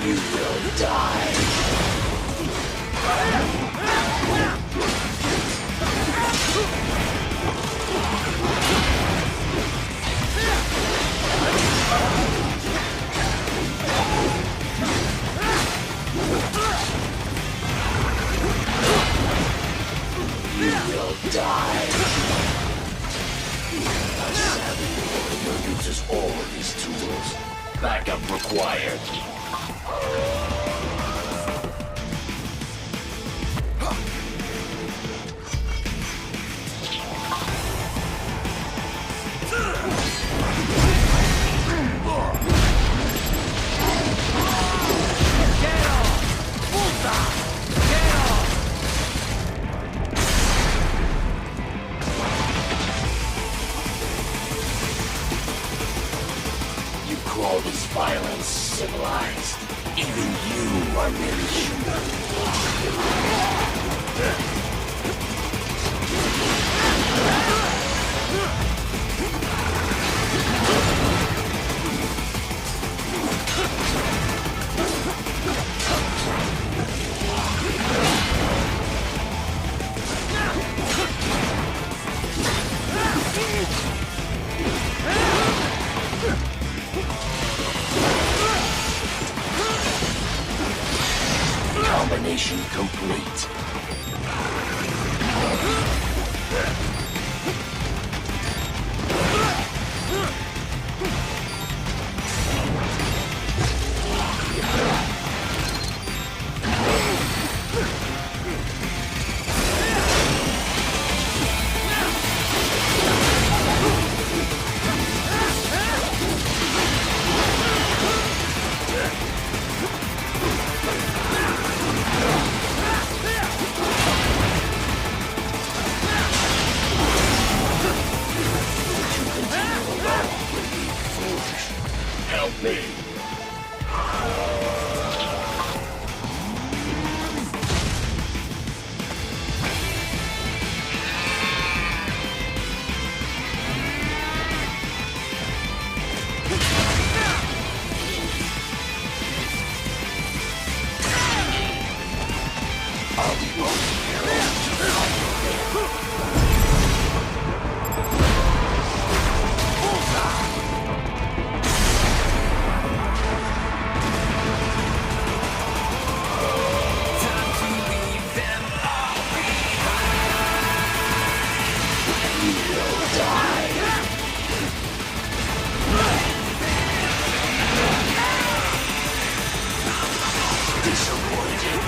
Speaker 12: You will die. You will die. A savage warrior uses all of his tools. Backup required. You call this violence civilized? Even you are merely human. Combination complete. Help me. Are we both heroes to fight? Disappointed.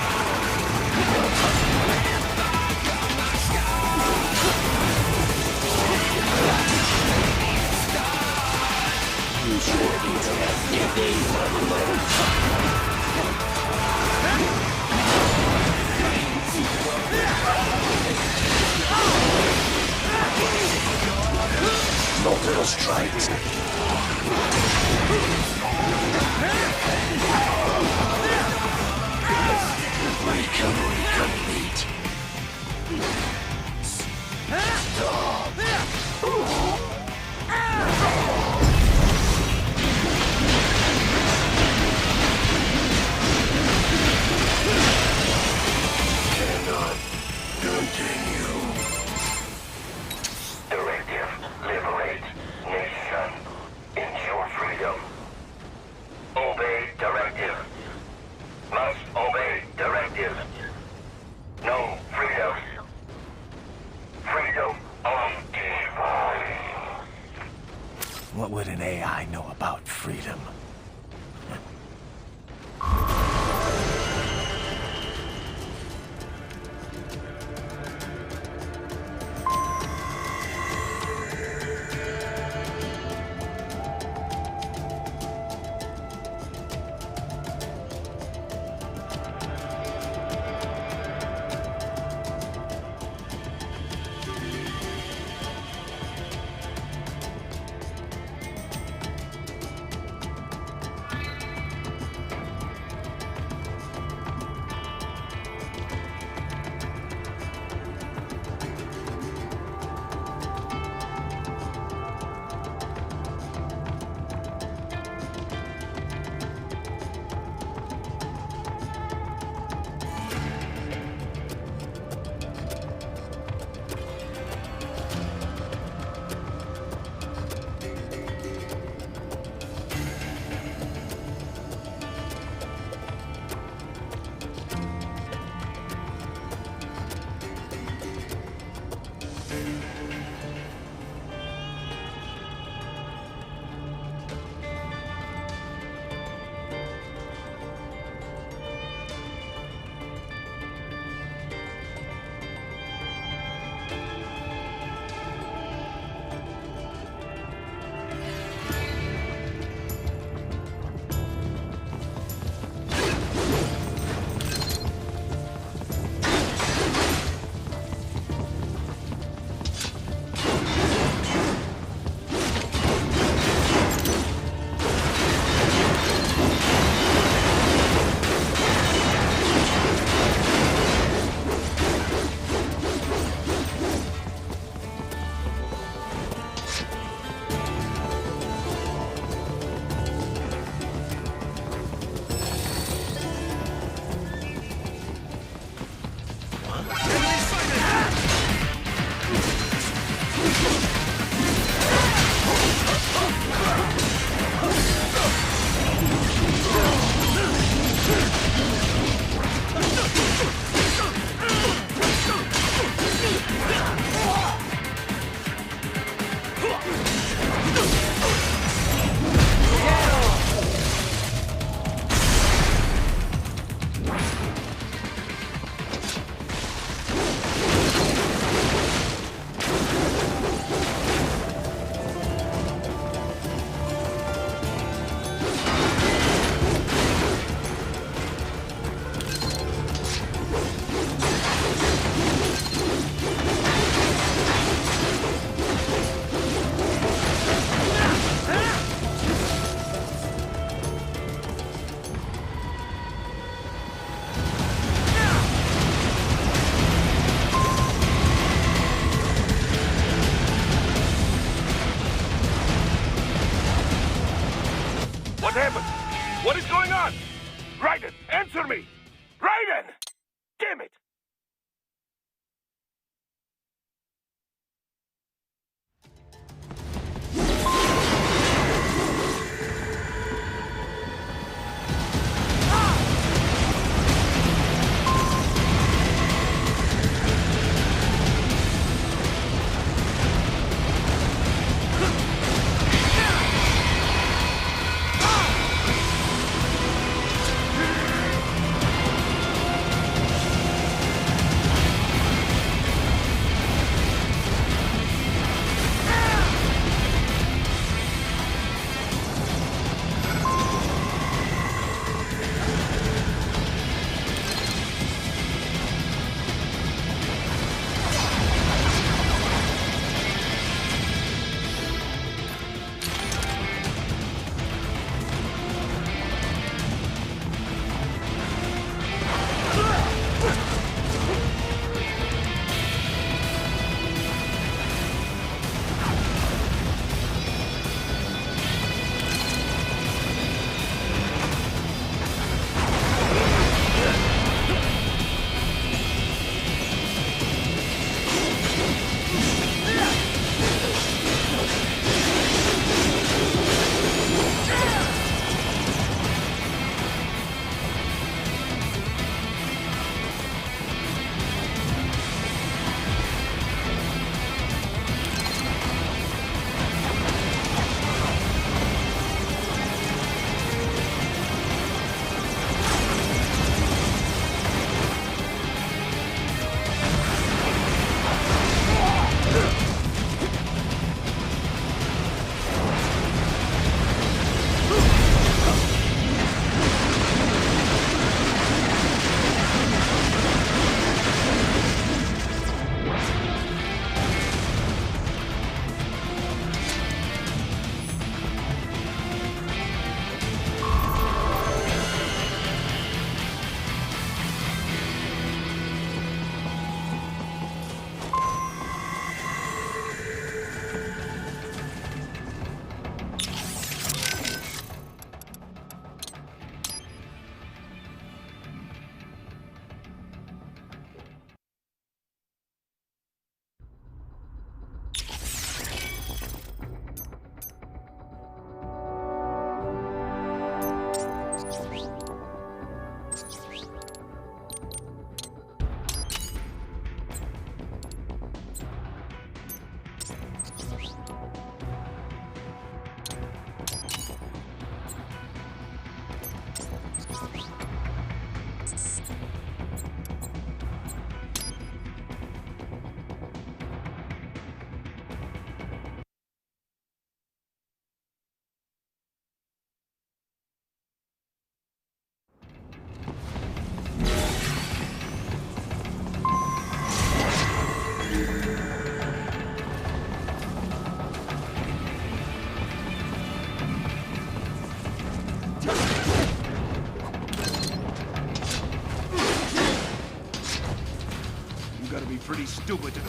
Speaker 2: gotta be pretty stupid to...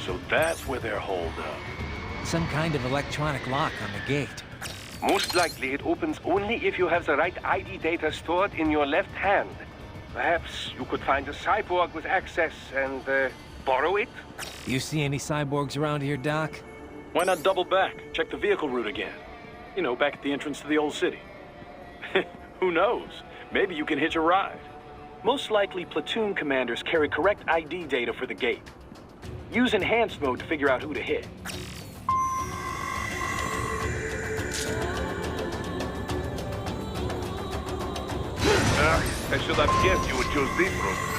Speaker 10: So that's where they're holed up.
Speaker 3: Some kind of electronic lock on the gate.
Speaker 10: Most likely it opens only if you have the right ID data stored in your left hand. Perhaps you could find a cyborg with access and borrow it?
Speaker 3: You see any cyborgs around here, Doc?
Speaker 11: Why not double back? Check the vehicle route again. You know, back at the entrance to the old city. Who knows? Maybe you can hitch a ride. Most likely, platoon commanders carry correct ID data for the gate. Use enhanced mode to figure out who to hit.
Speaker 9: I should have guessed you would choose this route.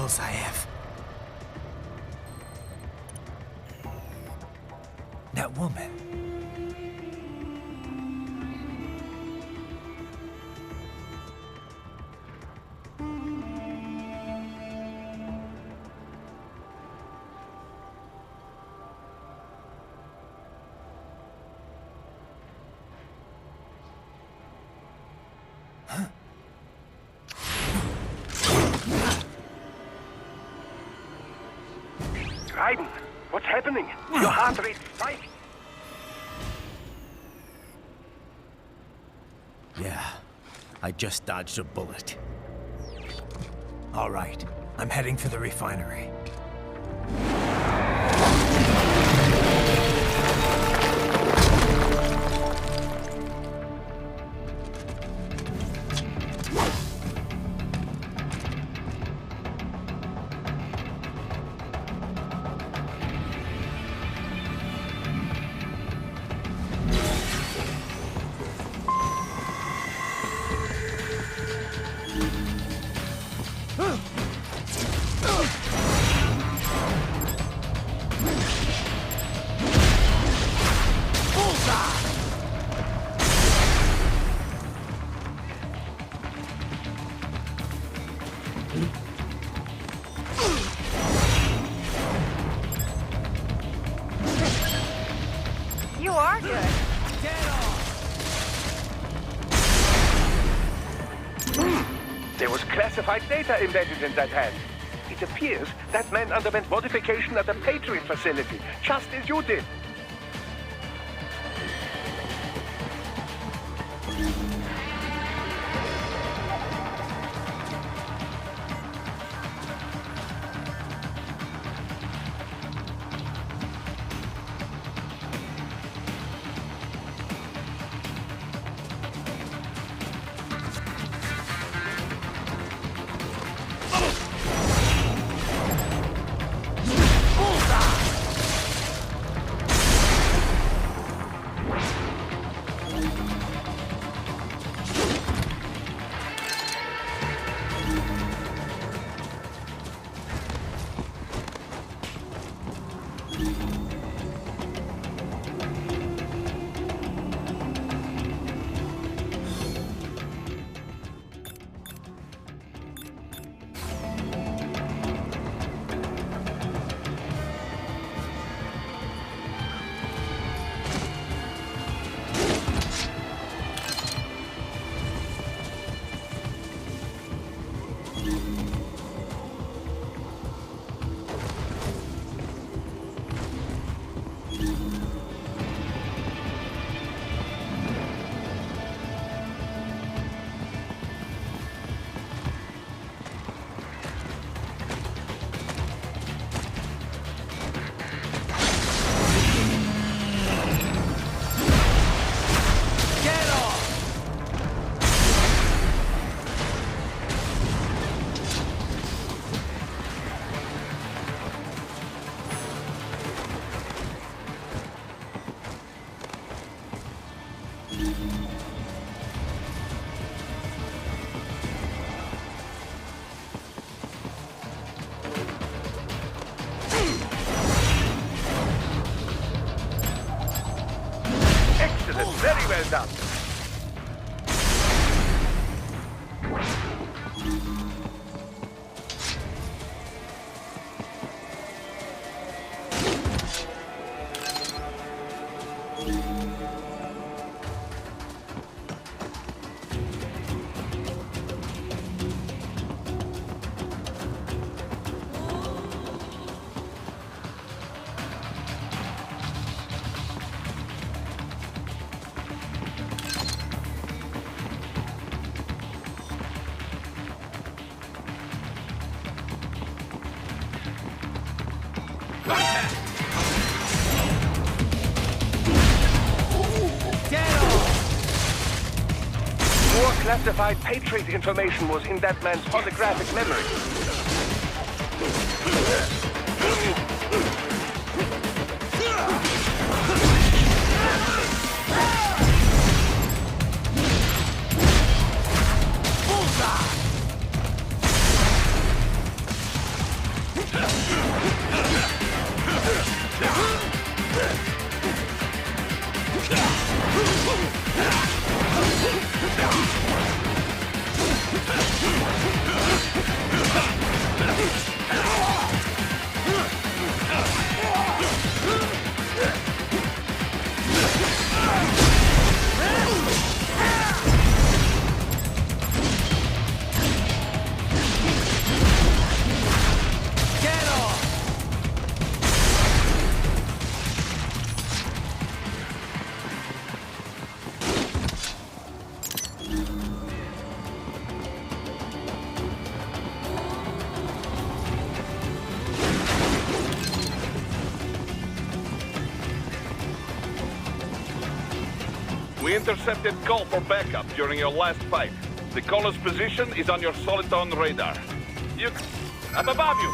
Speaker 3: skills I have. That woman.
Speaker 10: Raiden, what's happening? Your heart rate spiked.
Speaker 3: Yeah, I just dodged a bullet. All right, I'm heading for the refinery.
Speaker 4: You are good.
Speaker 10: There was classified data embedded in that hand. It appears that man underwent modification at the Patriot facility, just as you did. Excellent, very well done. More classified Patriot information was in that man's holographic memory.
Speaker 9: We intercepted call for backup during your last fight. The caller's position is on your Soliton radar. Up above you!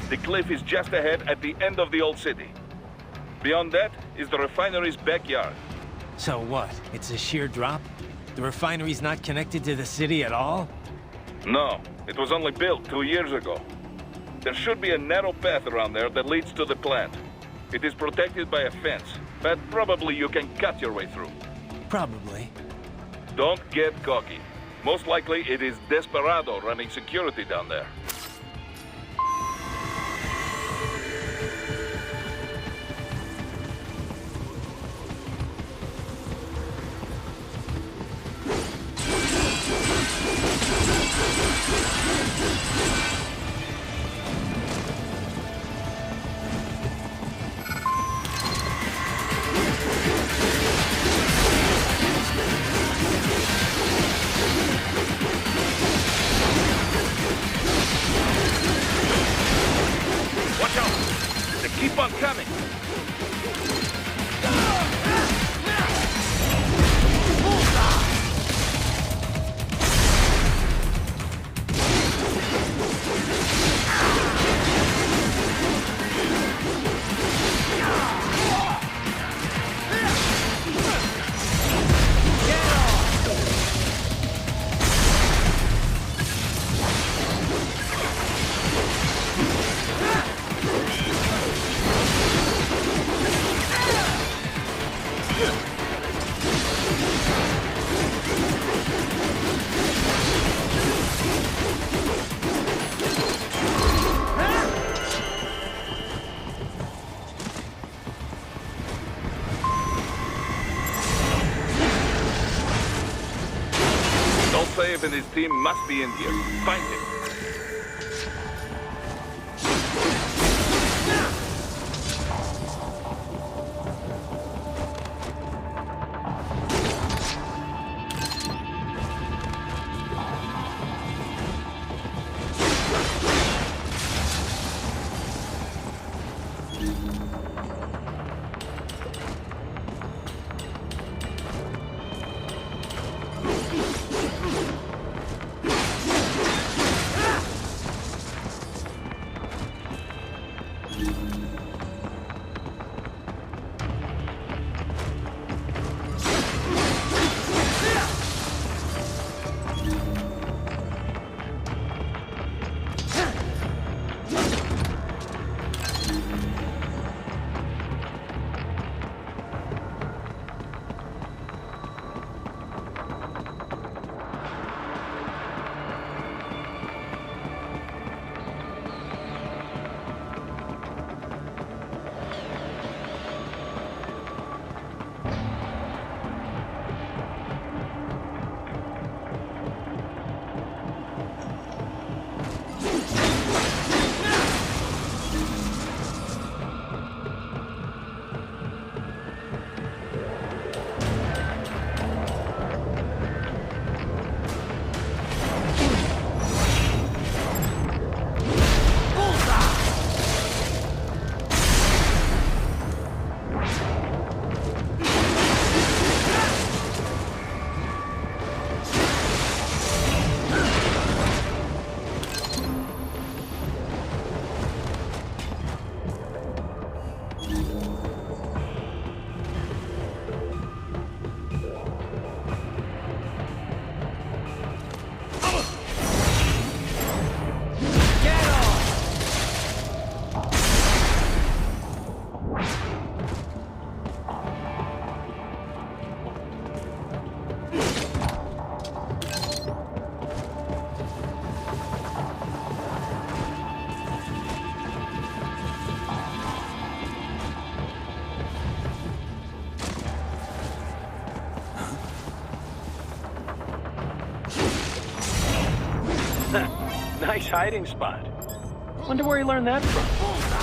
Speaker 9: The cliff is just ahead at the end of the old city. Beyond that is the refinery's backyard.
Speaker 3: So what? It's a sheer drop? The refinery's not connected to the city at all?
Speaker 9: No, it was only built 2 years ago. There should be a narrow path around there that leads to the plant. It is protected by a fence, but probably you can cut your way through.
Speaker 3: Probably.
Speaker 9: Don't get cocky. Most likely it is Desperado running security down there. Keep on coming! Save and his team must be in here. Find him.
Speaker 11: Nice hiding spot. Wonder where he learned that from.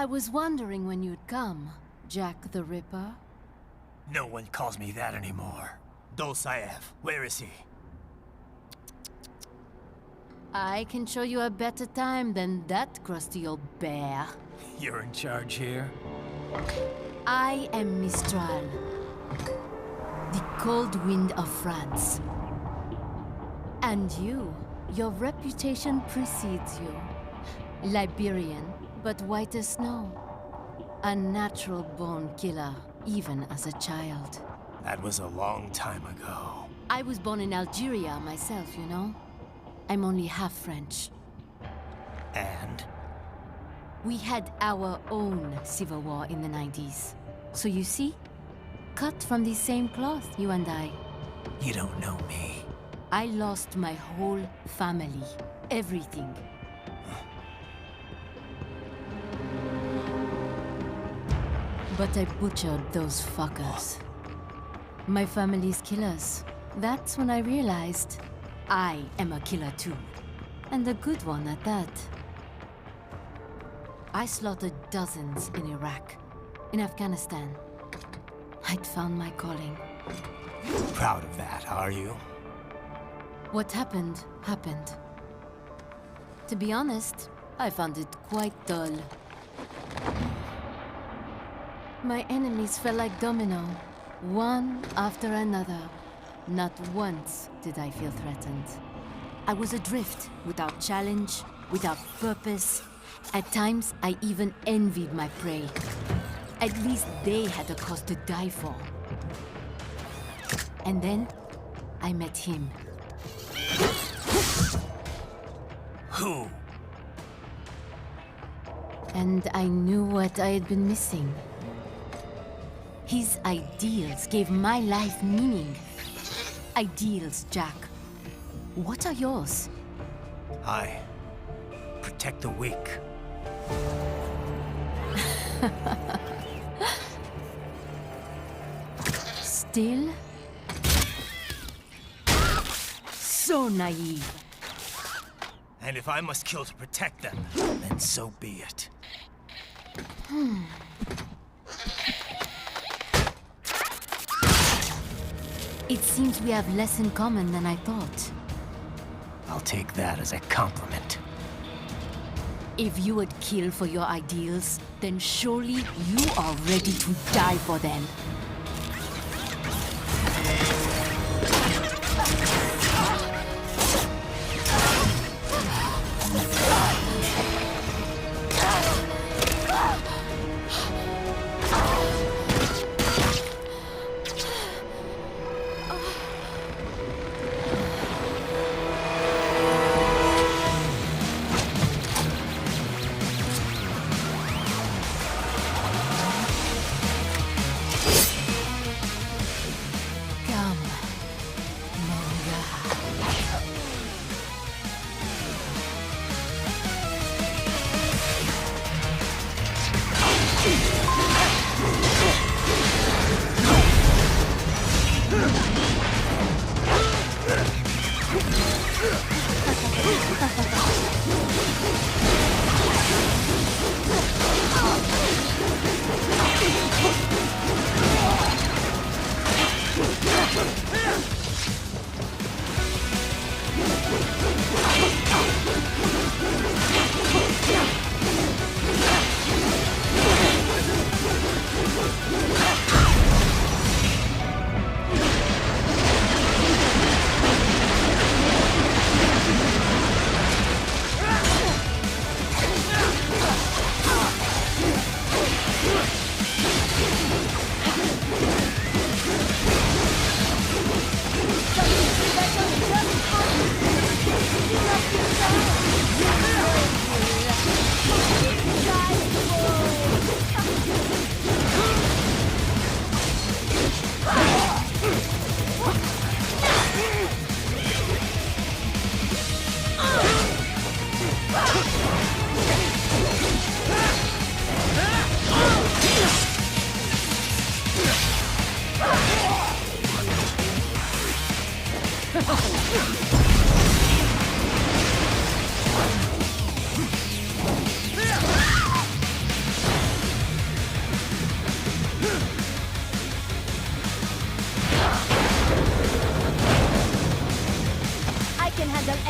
Speaker 13: I was wondering when you'd come, Jack the Ripper.
Speaker 3: No one calls me that anymore. Dolsaev, where is he?
Speaker 13: I can show you a better time than that crusty old bear.
Speaker 3: You're in charge here?
Speaker 13: I am Mistral, the cold wind of France. And your reputation precedes you. Liberian, but white as snow. A natural-born killer, even as a child.
Speaker 3: That was a long time ago.
Speaker 13: I was born in Algeria myself, you know? I'm only half French.
Speaker 3: And?
Speaker 13: We had our own civil war in the 90s. So you see? Cut from the same cloth, you and I.
Speaker 3: You don't know me.
Speaker 13: I lost my whole family. Everything. But I butchered those fuckers. My family's killers. That's when I realized I am a killer too. And a good one at that. I slaughtered dozens in Iraq, in Afghanistan. I'd found my calling.
Speaker 3: Proud of that, are you?
Speaker 13: What happened, happened. To be honest, I found it quite dull. My enemies fell like domino, one after another. Not once did I feel threatened. I was adrift, without challenge, without purpose. At times, I even envied my prey. At least they had a cause to die for. And then, I met him.
Speaker 3: Who?
Speaker 13: And I knew what I had been missing. His ideals gave my life meaning. Ideals, Jack. What are yours?
Speaker 3: I protect the weak.
Speaker 13: Still? So naive.
Speaker 3: And if I must kill to protect them, then so be it.
Speaker 13: It seems we have less in common than I thought.
Speaker 3: I'll take that as a compliment.
Speaker 13: If you would kill for your ideals, then surely you are ready to die for them.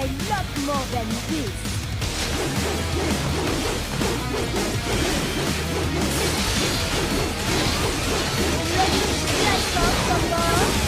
Speaker 13: a lot more than this. Ready to strike off some more?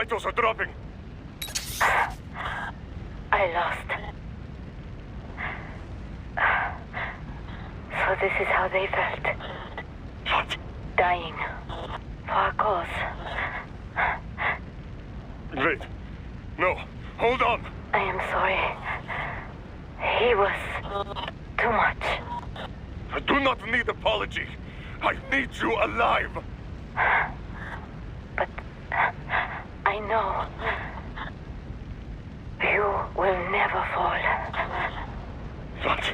Speaker 9: vitals are dropping.
Speaker 4: I lost. So this is how they felt.
Speaker 9: What?
Speaker 4: Dying. For a cause.
Speaker 9: Wait. No. Hold on.
Speaker 4: I am sorry. He was too much.
Speaker 9: I do not need apology. I need you alive.
Speaker 4: But I know you will never fall.
Speaker 9: What?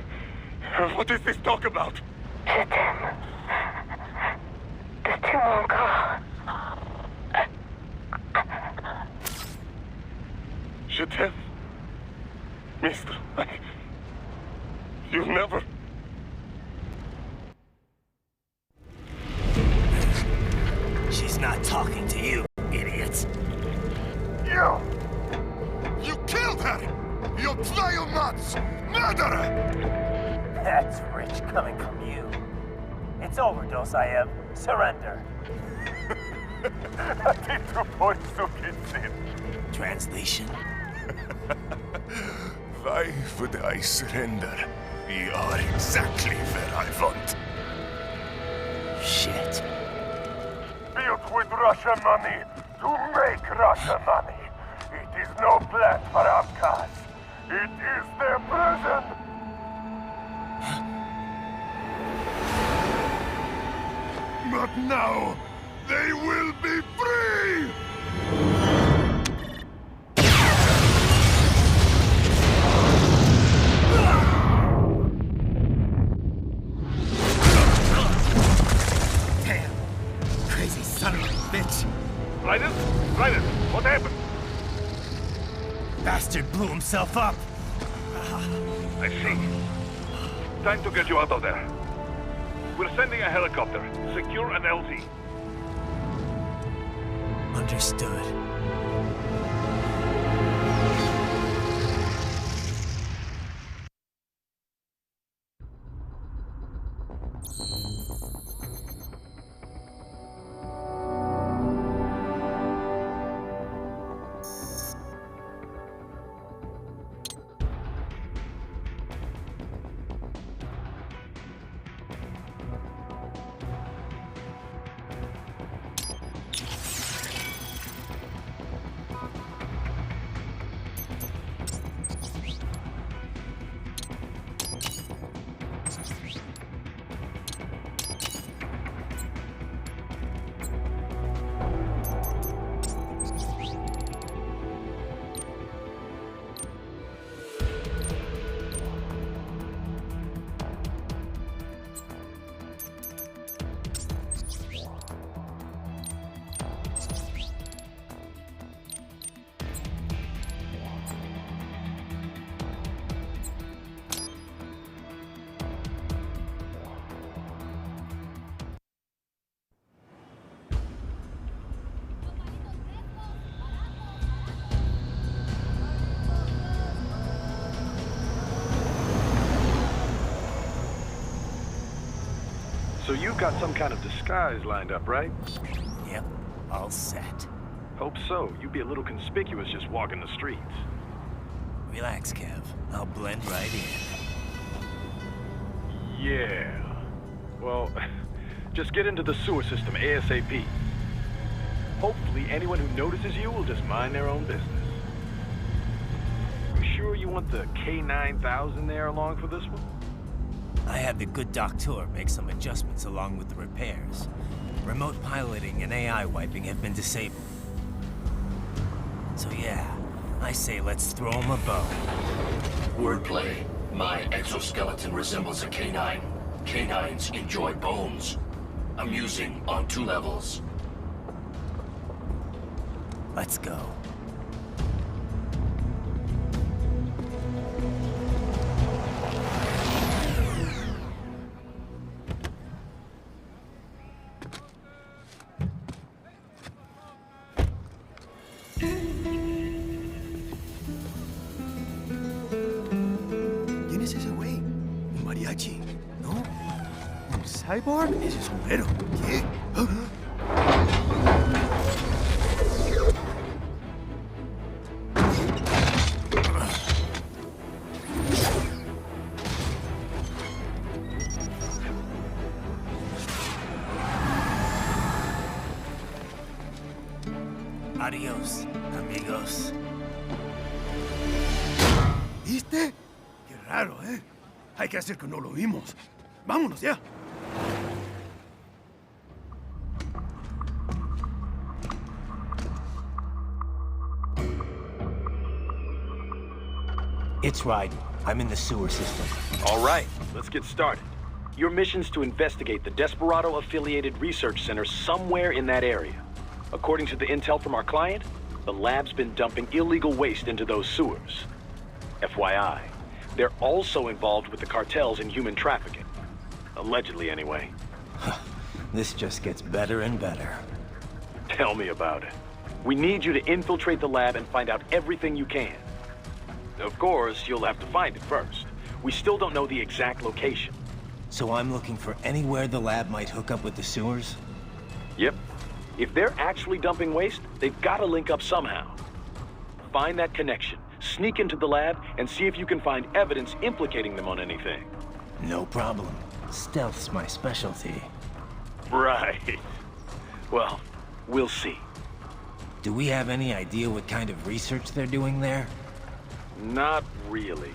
Speaker 9: What is this talk about?
Speaker 4: Je t'aime. De tout mon corps.
Speaker 9: Je t'aime. Mister, you never...
Speaker 3: She's not talking to you, idiot.
Speaker 9: You killed her!
Speaker 6: You vile nuts! Murderer!
Speaker 3: That's rich coming from you. It's overdose, I have. Surrender. Translation?
Speaker 6: Why would I surrender? You are exactly where I want.
Speaker 3: Shit.
Speaker 14: Built with Russian money to make Russian money. It is no plan for outcasts. It is their prison.
Speaker 6: But now, they will be free!
Speaker 3: Damn! Crazy son of a bitch!
Speaker 14: Raiden? Raiden, what happened?
Speaker 3: Bastard blew himself up!
Speaker 14: I see. Time to get you out of there. We're sending a helicopter. Secure an LZ.
Speaker 3: Understood.
Speaker 10: So you've got some kind of disguise lined up, right?
Speaker 3: Yep, all set.
Speaker 10: Hope so. You'd be a little conspicuous just walking the streets.
Speaker 3: Relax, Kev. I'll blend right in.
Speaker 10: Yeah. Well, just get into the sewer system ASAP. Hopefully anyone who notices you will just mind their own business. You sure you want the K9000 there along for this one?
Speaker 3: I had the good doctor make some adjustments along with the repairs. Remote piloting and AI wiping have been disabled. So yeah, I say let's throw him a bone.
Speaker 12: Wordplay. My exoskeleton resembles a canine. Canines enjoy bones. Amusing on 2 levels.
Speaker 3: Let's go.
Speaker 7: ¿Quién es ese güey? ¿Un mariachi? ¿No? ¿Un cyborg? Ese sombrero. ¿Qué?
Speaker 3: Adiós, amigos.
Speaker 7: ¿Viste? Qué raro, ¿eh? Hay que hacer que no lo vimos. Vámonos ya.
Speaker 3: It's Raiden. I'm in the sewer system.
Speaker 11: All right, let's get started. Your mission's to investigate the Desperado-affiliated research center somewhere in that area. According to the intel from our client, the lab's been dumping illegal waste into those sewers. FYI, they're also involved with the cartels in human trafficking. Allegedly, anyway.
Speaker 3: This just gets better and better.
Speaker 11: Tell me about it. We need you to infiltrate the lab and find out everything you can. Of course, you'll have to find it first. We still don't know the exact location.
Speaker 3: So I'm looking for anywhere the lab might hook up with the sewers?
Speaker 11: Yep. If they're actually dumping waste, they've got to link up somehow. Find that connection, sneak into the lab, and see if you can find evidence implicating them on anything.
Speaker 3: No problem. Stealth's my specialty.
Speaker 11: Right. Well, we'll see.
Speaker 3: Do we have any idea what kind of research they're doing there?
Speaker 11: Not really.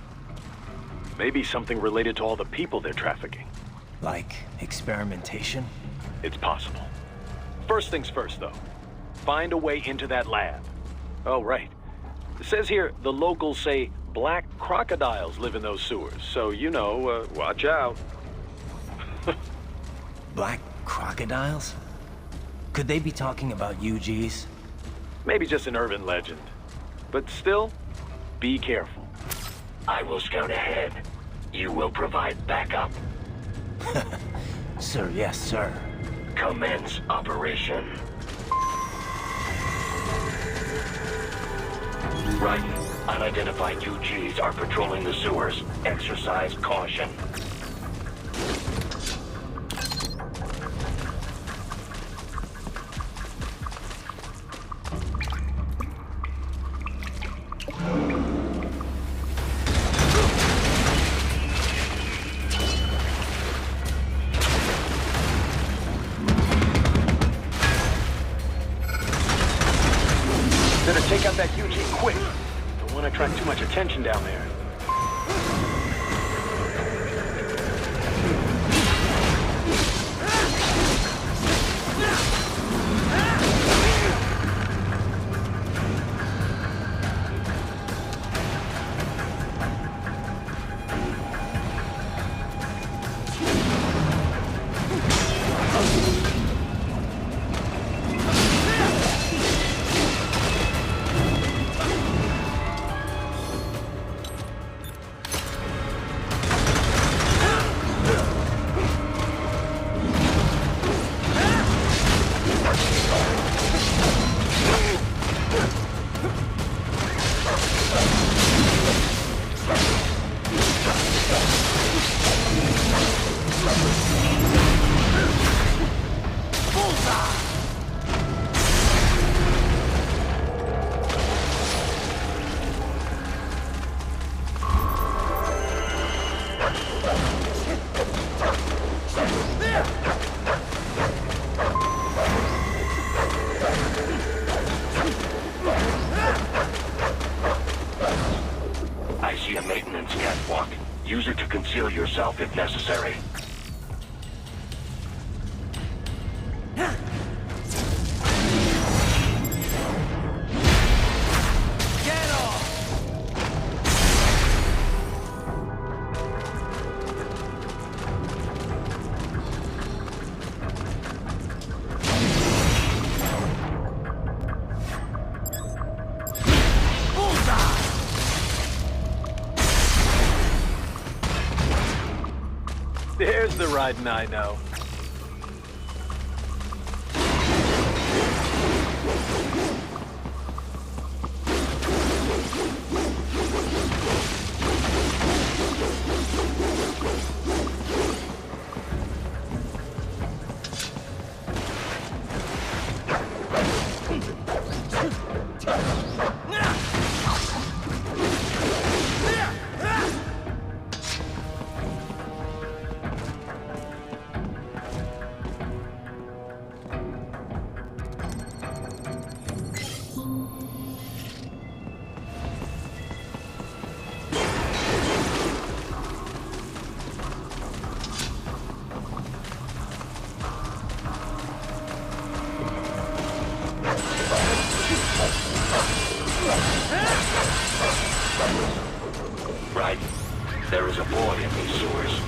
Speaker 11: Maybe something related to all the people they're trafficking.
Speaker 3: Like experimentation?
Speaker 11: It's possible. First things first, though. Find a way into that lab. Oh, right. It says here the locals say black crocodiles live in those sewers, so, you know, watch out.
Speaker 3: Black crocodiles? Could they be talking about UGs?
Speaker 11: Maybe just an urban legend. But still, be careful.
Speaker 12: I will scout ahead. You will provide backup.
Speaker 3: Sir, yes, sir.
Speaker 12: Commence operation. Right. Unidentified UGs are patrolling the sewers. Exercise caution.
Speaker 11: Better take out that UG quick. Don't want to attract too much attention down there.
Speaker 12: I see a maintenance catwalk. Use it to conceal yourself if necessary.
Speaker 11: There's the riding I know.
Speaker 12: Right. There is a boy in these sewers.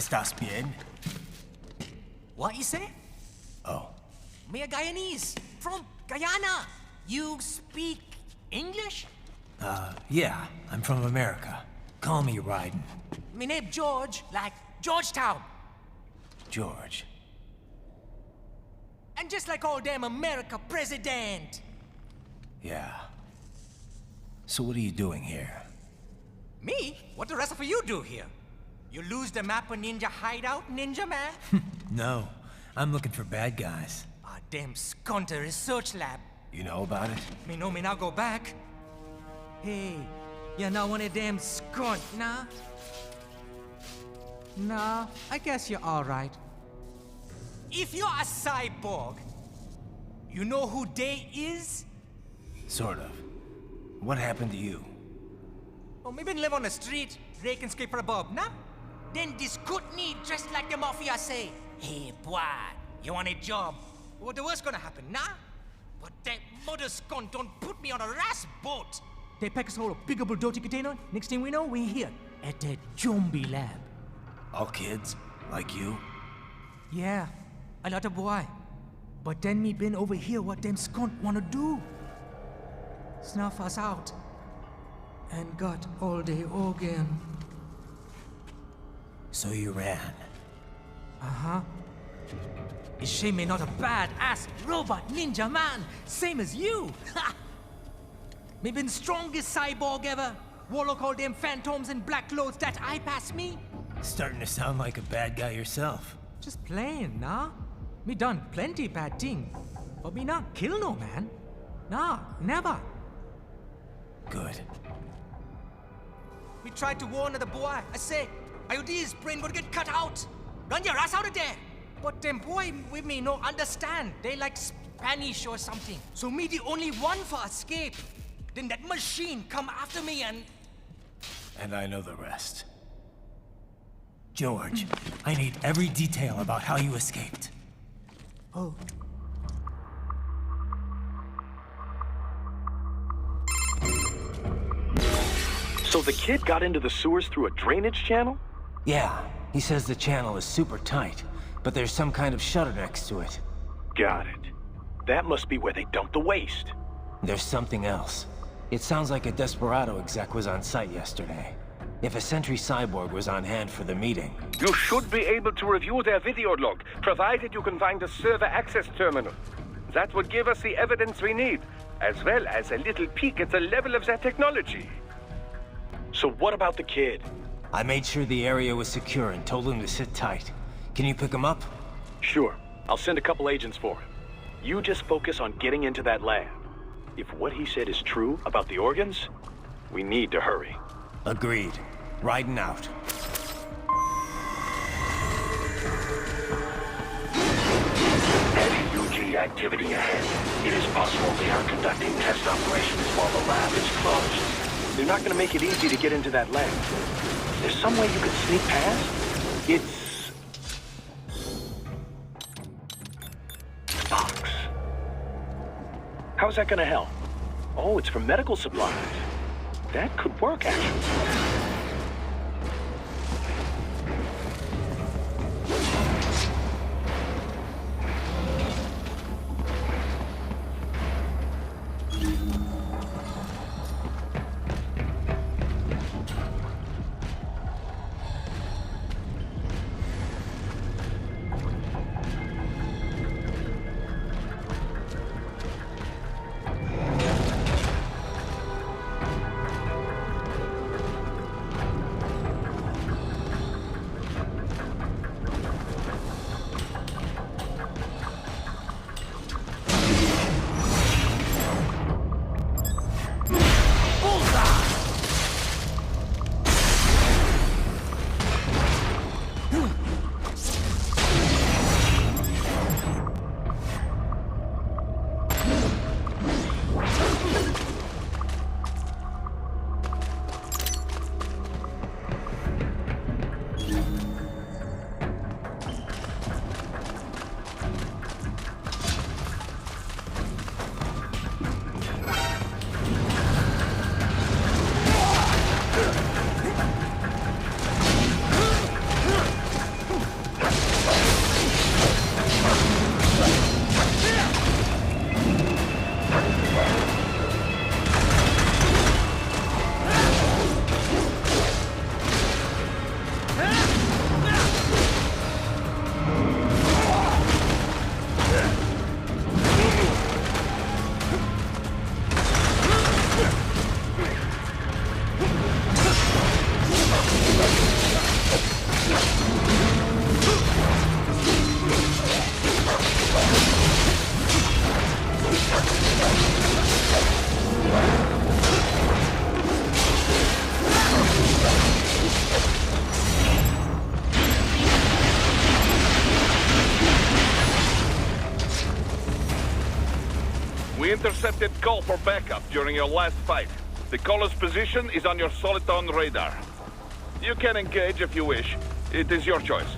Speaker 3: ¿Estás bien?
Speaker 15: What you say?
Speaker 3: Oh.
Speaker 15: Me a Guyanese, from Guyana. You speak English?
Speaker 3: Yeah, I'm from America. Call me Raiden.
Speaker 15: Me name George, like Georgetown.
Speaker 3: George.
Speaker 15: And just like all damn America president.
Speaker 3: Yeah. So what are you doing here?
Speaker 15: Me? What the rest of you do here? You lose the map of Ninja Hideout, Ninja Man?
Speaker 3: No, I'm looking for bad guys.
Speaker 15: Ah, damn Skunter research lab.
Speaker 3: You know about it?
Speaker 15: Me know me now go back. Hey, you're not one of them skunt, nah? Nah, I guess you're alright. If you're a cyborg, you know who they is?
Speaker 3: Sort of. What happened to you?
Speaker 15: Oh, me been live on the street, rake and scrape for a bob, nah? Then this good need dressed like the mafia say, hey boy, you want a job? What the worst gonna happen, nah? But that mother skunt don't put me on a ras boat. They pack us all a big old dirty container. Next thing we know, we here at that zombie lab.
Speaker 3: All kids? Like you?
Speaker 15: Yeah, a lot of boy. But then me been over here what them skunt wanna do. Snuff us out. And got all the organ.
Speaker 3: So you ran?
Speaker 15: Uh-huh. Is she me not a bad-ass robot ninja man, same as you? Ha! Me been strongest cyborg ever. Warlock all them phantoms and black clothes that I pass me.
Speaker 3: Starting to sound like a bad guy yourself.
Speaker 15: Just playing, nah? Me done plenty bad thing. But me not kill no man. Nah, never.
Speaker 3: Good.
Speaker 15: We tried to warn the boy. I say, IOD's brain gonna get cut out. Run your ass out of there. But them boy with me no understand. They like Spanish or something. So me the only one for escape. Then that machine come after me and...
Speaker 3: And I know the rest. George, I need every detail about how you escaped.
Speaker 15: Oh.
Speaker 11: So the kid got into the sewers through a drainage channel?
Speaker 3: Yeah, he says the channel is super tight, but there's some kind of shutter next to it.
Speaker 11: Got it. That must be where they dumped the waste.
Speaker 3: There's something else. It sounds like a Desperado exec was on site yesterday. If a Sentry Cyborg was on hand for the meeting...
Speaker 10: You should be able to review their video log, provided you can find a server access terminal. That would give us the evidence we need, as well as a little peek at the level of their technology.
Speaker 11: So what about the kid?
Speaker 3: I made sure the area was secure and told him to sit tight. Can you pick him up?
Speaker 11: Sure. I'll send a couple agents for him. You just focus on getting into that lab. If what he said is true about the organs, we need to hurry.
Speaker 3: Agreed. Riding out.
Speaker 12: Heavy UG activity ahead. It is possible they are conducting test operations while the lab is closed.
Speaker 11: They're not gonna make it easy to get into that lab. There's some way you could sneak past? It's... box. How's that gonna help? Oh, it's for medical supplies. That could work, actually.
Speaker 9: intercepted call for backup during your last fight. The caller's position is on your Soliton radar. You can engage if you wish. It is your choice.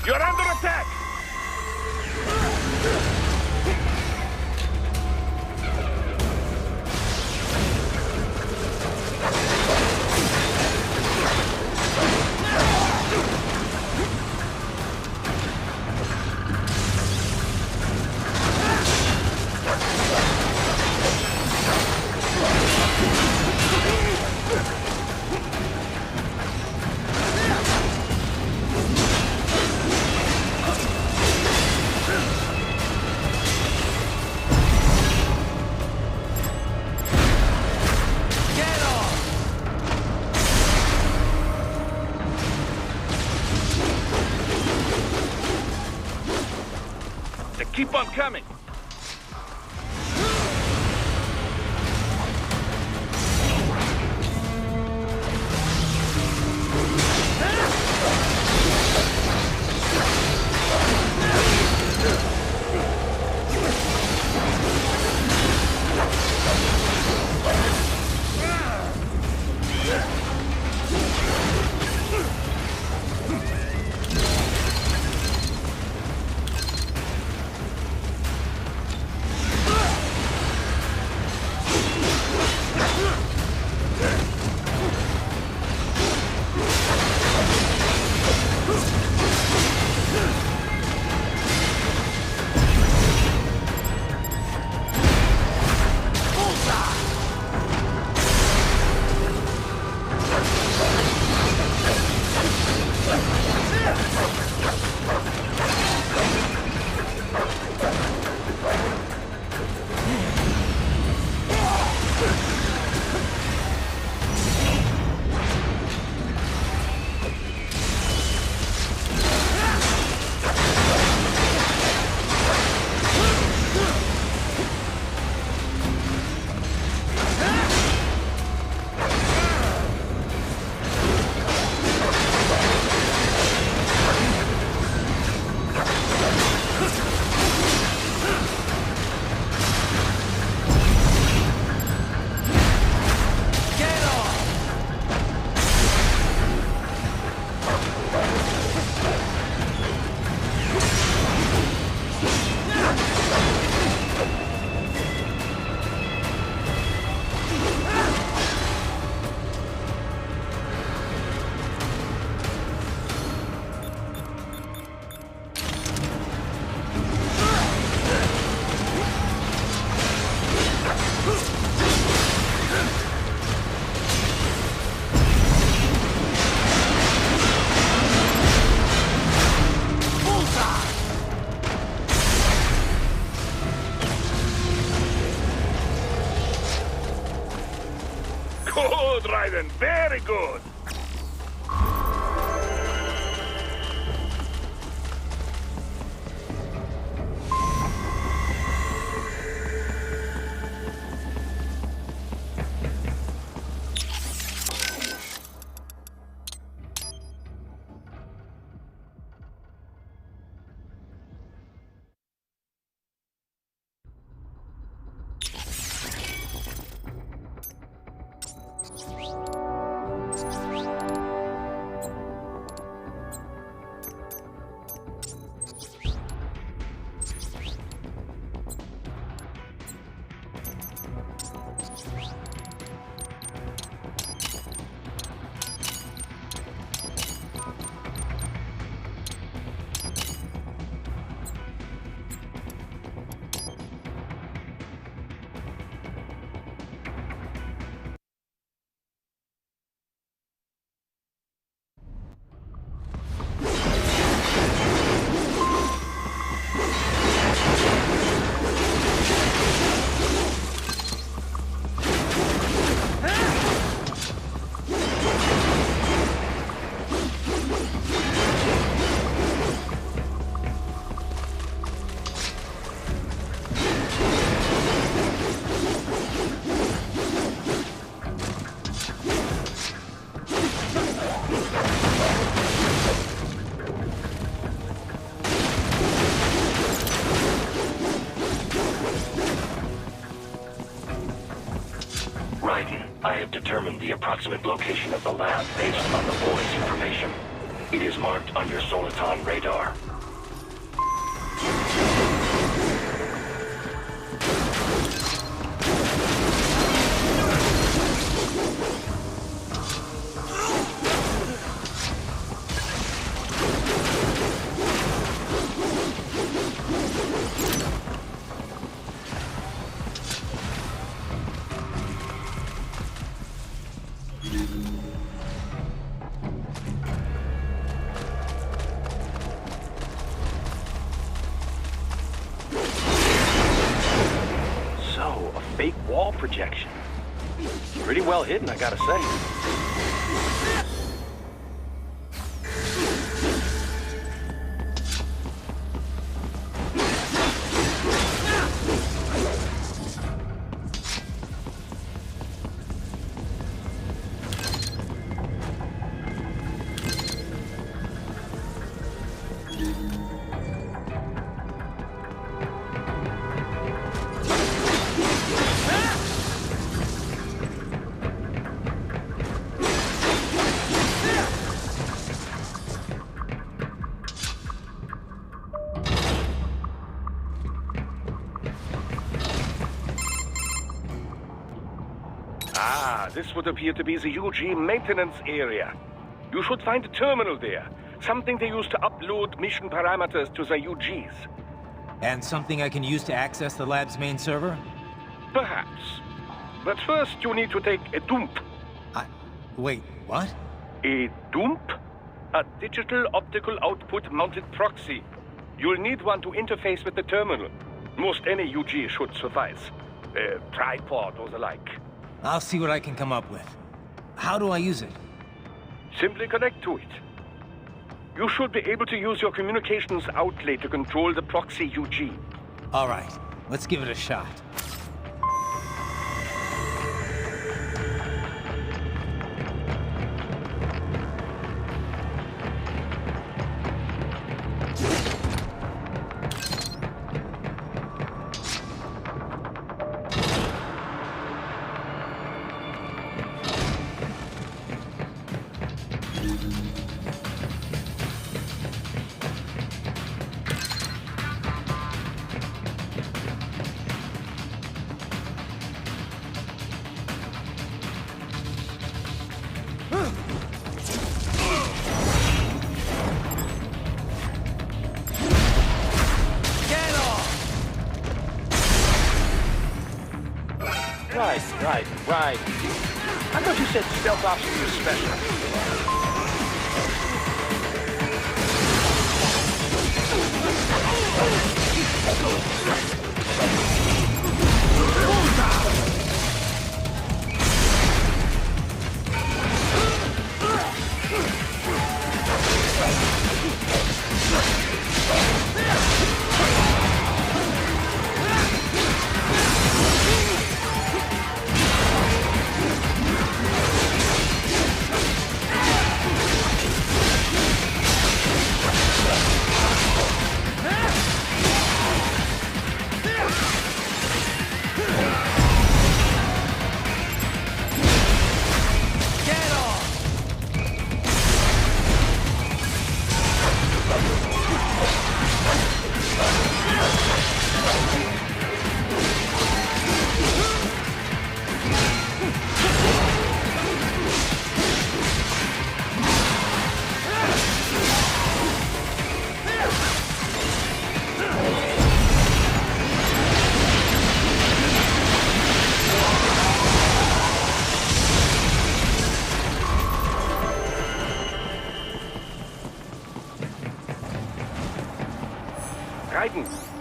Speaker 9: You're under attack! Keep on coming! Good, Raiden. Very good.
Speaker 12: I have determined the approximate location of the lab based on the boy's information. It is marked on your Soliton radar.
Speaker 11: Fake wall projection. Pretty well hidden, I gotta say.
Speaker 10: This would appear to be the UG maintenance area. You should find a terminal there. Something they use to upload mission parameters to the UGs.
Speaker 3: And something I can use to access the lab's main server?
Speaker 10: Perhaps. But first you need to take a dump.
Speaker 3: Wait, what?
Speaker 10: A dump? A digital optical output mounted proxy. You'll need one to interface with the terminal. Most any UG should suffice. A tripod or the like.
Speaker 3: I'll see what I can come up with. How do I use it?
Speaker 10: Simply connect to it. You should be able to use your communications outlay to control the proxy UG.
Speaker 3: All right, let's give it a shot.
Speaker 10: Right. I thought you said stealth ops was special.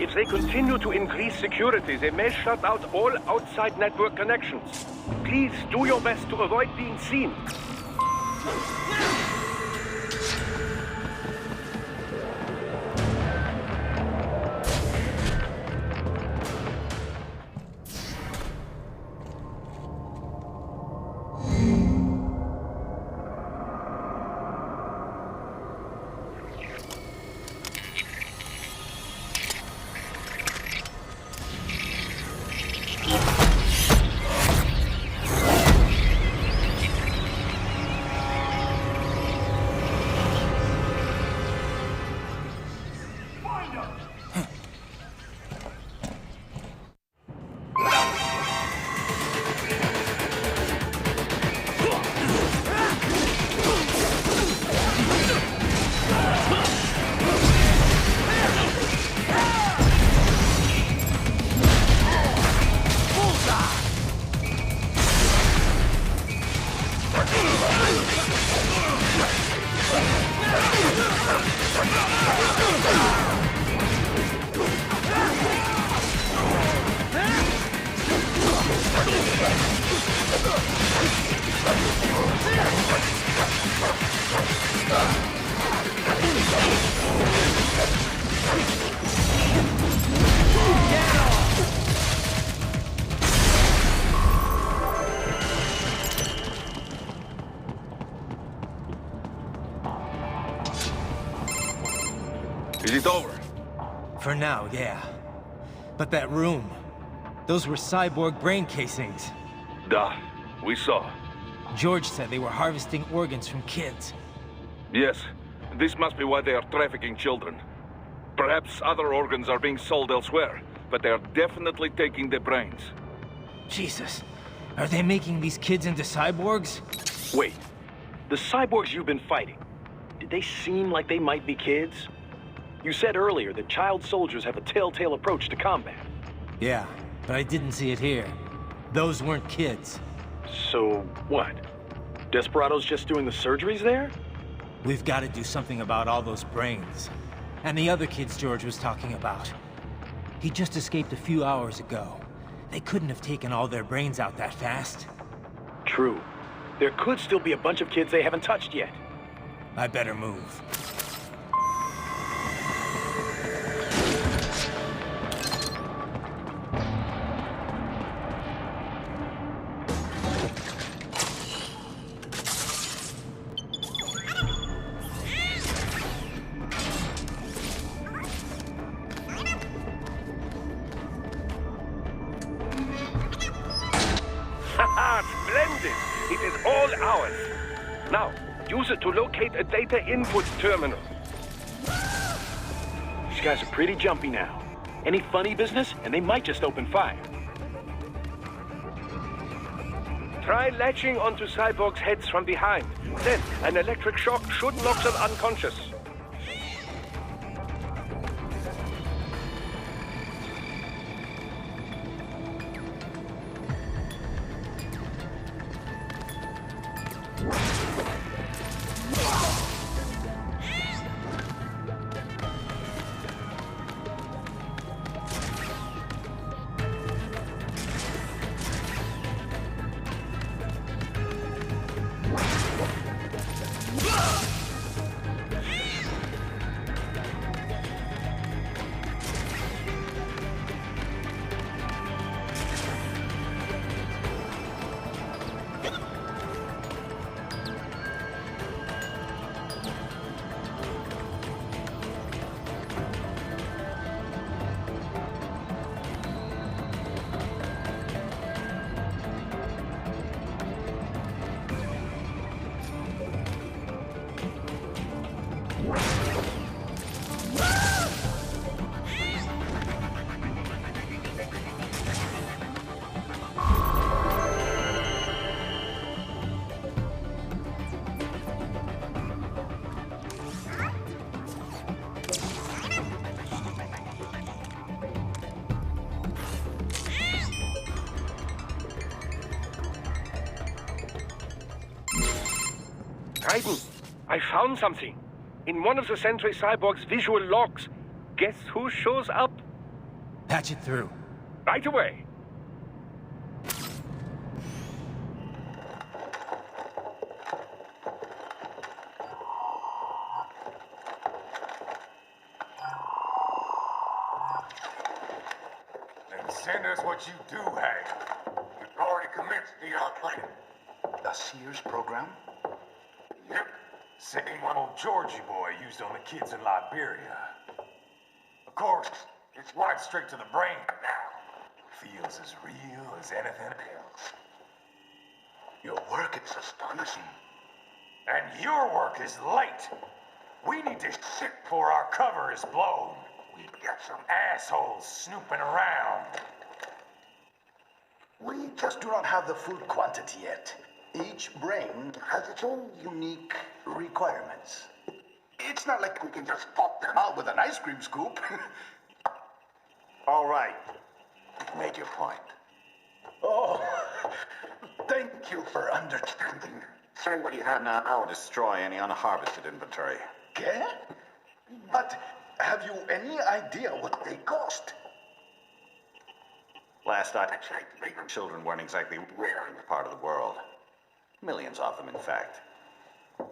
Speaker 10: If they continue to increase security, they may shut out all outside network connections. Please do your best to avoid being seen.
Speaker 3: For now, yeah. But that room, those were cyborg brain casings.
Speaker 9: Duh, we saw.
Speaker 3: George said they were harvesting organs from kids.
Speaker 9: Yes, this must be why they are trafficking children. Perhaps other organs are being sold elsewhere, but they are definitely taking the brains.
Speaker 3: Jesus, are they making these kids into cyborgs?
Speaker 11: Wait, the cyborgs you've been fighting, did they seem like they might be kids? You said earlier that child soldiers have a telltale approach to combat.
Speaker 3: Yeah, but I didn't see it here. Those weren't kids.
Speaker 11: So, what? Desperados just doing the surgeries there?
Speaker 3: We've got to do something about all those brains. And the other kids George was talking about. He just escaped a few hours ago. They couldn't have taken all their brains out that fast.
Speaker 11: True. There could still be a bunch of kids they haven't touched yet.
Speaker 3: I better move.
Speaker 10: Splendid! It is all ours. Now, use it to locate a data input terminal.
Speaker 11: These guys are pretty jumpy now. Any funny business, and they might just open fire.
Speaker 10: Try latching onto cyborgs' heads from behind. Then, an electric shock should knock them unconscious. Raiden, I found something. In one of the Sentry Cyborg's visual logs. Guess who shows up?
Speaker 3: Patch it through.
Speaker 10: Right away.
Speaker 14: Then send us what you do have. You've already commenced the outplaying.
Speaker 16: The Sears program?
Speaker 14: Yep. Same one old Georgie boy used on the kids in Liberia. Of course, it's right straight to the brain now. Feels as real as anything else.
Speaker 16: Your work is astonishing.
Speaker 14: And your work is late. We need to shit before our cover is blown. We've got some assholes snooping around.
Speaker 16: We just do not have the full quantity yet. Each brain has its own unique requirements. It's not like we can just pop them out with an ice cream scoop.
Speaker 14: All right. You've made your point.
Speaker 16: Oh, thank you for understanding.
Speaker 17: Send what you have now, I'll destroy any unharvested inventory.
Speaker 16: Okay? But have you any idea what they cost?
Speaker 17: Last I checked, children weren't exactly rare in this part of the world. Millions of them, in fact.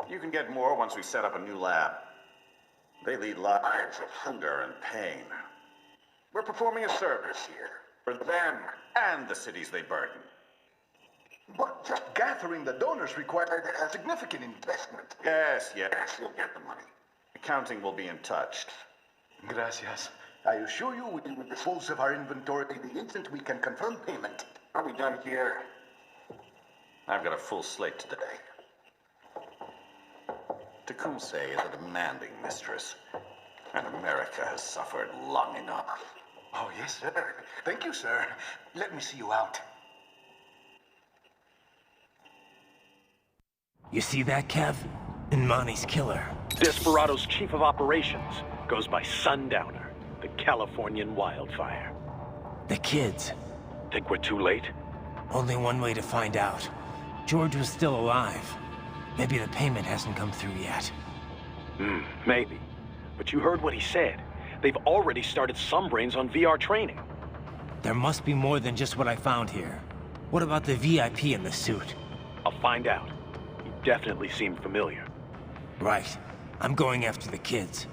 Speaker 17: You can get more once we set up a new lab. They lead lives of hunger and pain. We're performing a service here for them and the cities they burden.
Speaker 16: But just gathering the donors required a significant investment.
Speaker 17: Yes, you'll get the money. Accounting will be in touch.
Speaker 16: Gracias. I assure you we will dispose of our inventory the instant we can confirm payment.
Speaker 17: Are we done here? I've got a full slate today. Tecumseh is a demanding mistress, and America has suffered long enough.
Speaker 16: Oh, yes, sir. Thank you, sir. Let me see you out.
Speaker 3: You see that, Kev? Imani's killer.
Speaker 11: Desperado's chief of operations goes by Sundowner, the Californian wildfire.
Speaker 3: The kids.
Speaker 11: Think we're too late?
Speaker 3: Only one way to find out. George was still alive. Maybe the payment hasn't come through yet.
Speaker 11: Maybe. But you heard what he said. They've already started some brains on VR training.
Speaker 3: There must be more than just what I found here. What about the VIP in the suit?
Speaker 11: I'll find out. He definitely seemed familiar.
Speaker 3: Right. I'm going after the kids.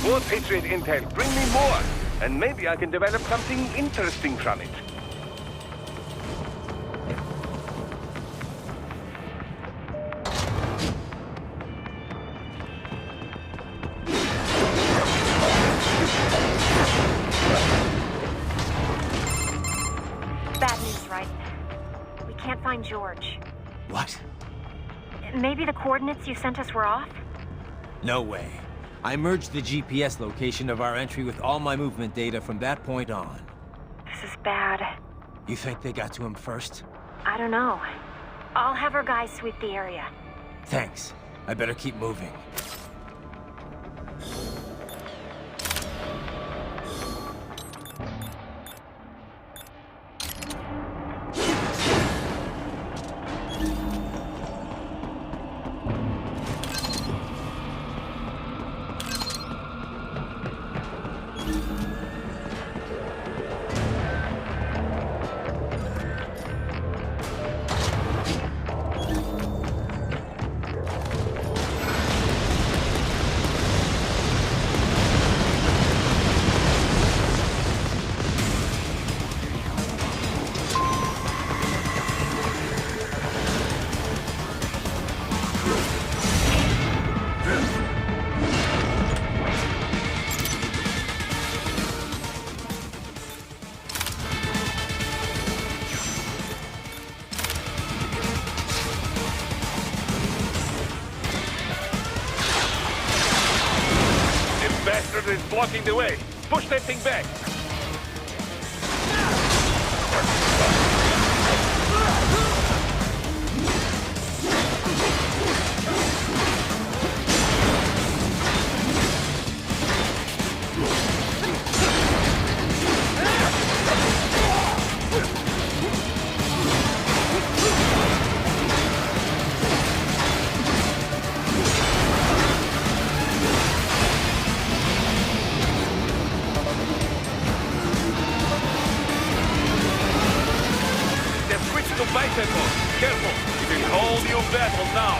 Speaker 10: More Patriot intel. Bring me more. And maybe I can develop something interesting from it.
Speaker 4: Bad news, right? We can't find George.
Speaker 3: What?
Speaker 4: Maybe the coordinates you sent us were off?
Speaker 3: No way. I merged the GPS location of our entry with all my movement data from that point on.
Speaker 4: This is bad.
Speaker 3: You think they got to him first?
Speaker 4: I don't know. I'll have our guys sweep the area.
Speaker 3: Thanks. I better keep moving.
Speaker 9: laser is blocking the way. Push that thing back. Careful, it is whole new battle now.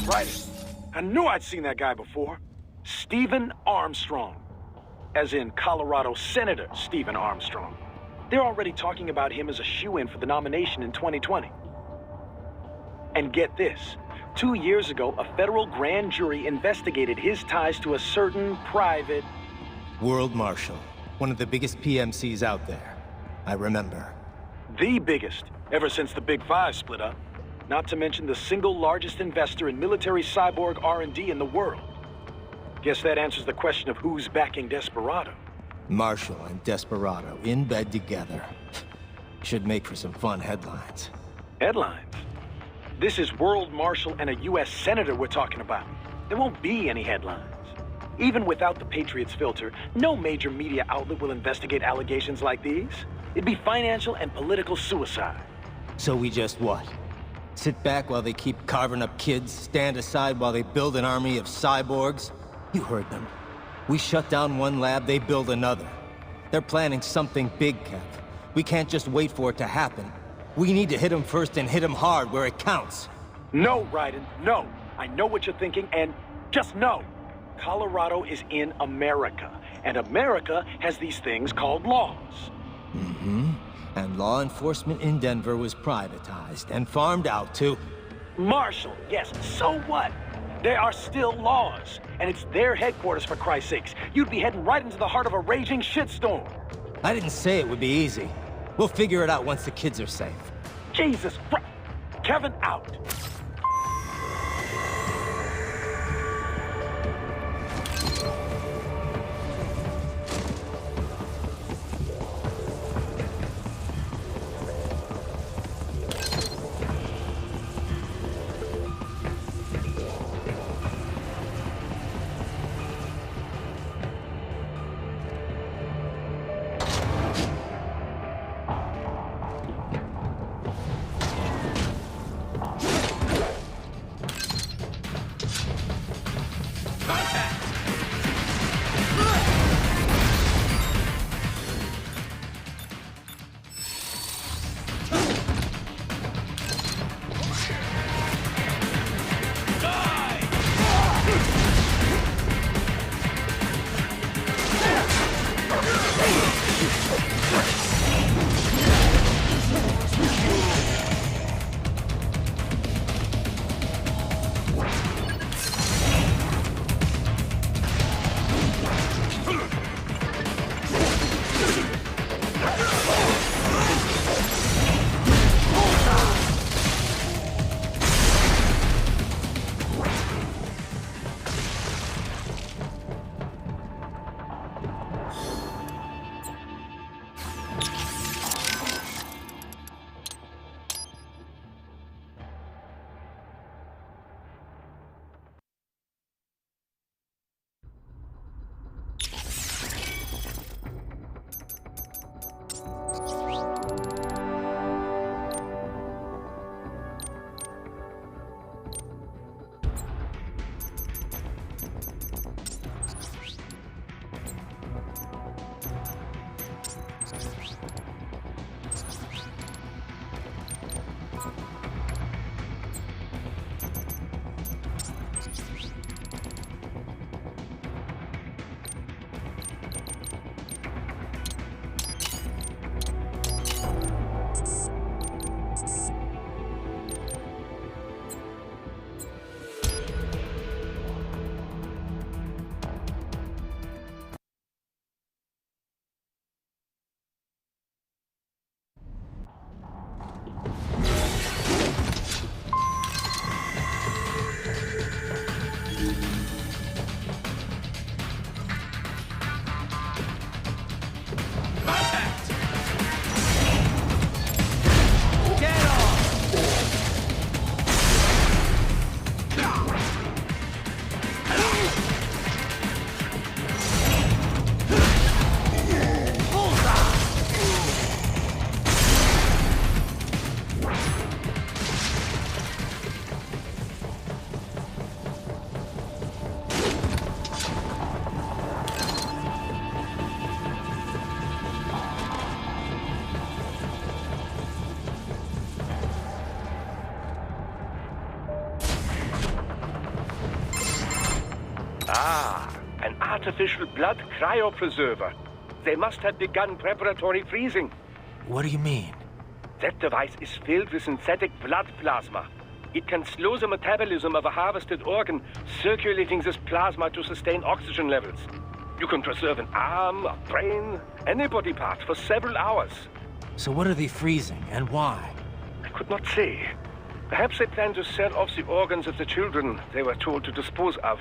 Speaker 11: Right. I knew I'd seen that guy before. Stephen Armstrong. As in Colorado Senator Stephen Armstrong. They're already talking about him as a shoo-in for the nomination in 2020. And get this. 2 years ago, a federal grand jury investigated his ties to a certain private...
Speaker 3: World Marshal. One of the biggest PMCs out there. I remember.
Speaker 11: The biggest, ever since the Big Five split up. Not to mention the single largest investor in military cyborg R&D in the world. Guess that answers the question of who's backing Desperado.
Speaker 3: Marshall and Desperado in bed together. Should make for some fun headlines.
Speaker 11: Headlines? This is World Marshal and a U.S. Senator we're talking about. There won't be any headlines. Even without the Patriots filter, no major media outlet will investigate allegations like these. It'd be financial and political suicide.
Speaker 3: So we just what? Sit back while they keep carving up kids, stand aside while they build an army of cyborgs? You heard them. We shut down one lab, they build another. They're planning something big, Kev. We can't just wait for it to happen. We need to hit them first and hit them hard where it counts.
Speaker 11: No, Raiden, no. I know what you're thinking, and just no. Colorado is in America, and America has these things called laws.
Speaker 3: Mm-hmm. And law enforcement in Denver was privatized and farmed out to...
Speaker 11: Marshal, yes, so what? There are still laws, and it's their headquarters, for Christ's sakes. You'd be heading right into the heart of a raging shitstorm.
Speaker 3: I didn't say it would be easy. We'll figure it out once the kids are safe.
Speaker 11: Jesus Christ. Kevin out.
Speaker 10: An artificial blood cryopreserver. They must have begun preparatory freezing.
Speaker 3: What do you mean?
Speaker 10: That device is filled with synthetic blood plasma. It can slow the metabolism of a harvested organ, circulating this plasma to sustain oxygen levels. You can preserve an arm, a brain, any body part for several hours.
Speaker 3: So what are they freezing, and why?
Speaker 10: I could not say. Perhaps they plan to sell off the organs of the children they were told to dispose of.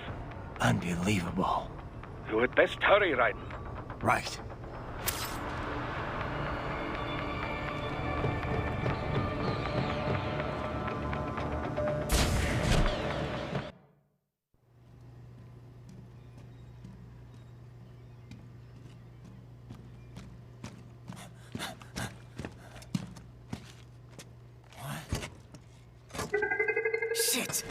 Speaker 3: Unbelievable.
Speaker 10: You had best hurry, Raiden.
Speaker 3: Right.
Speaker 15: Shit!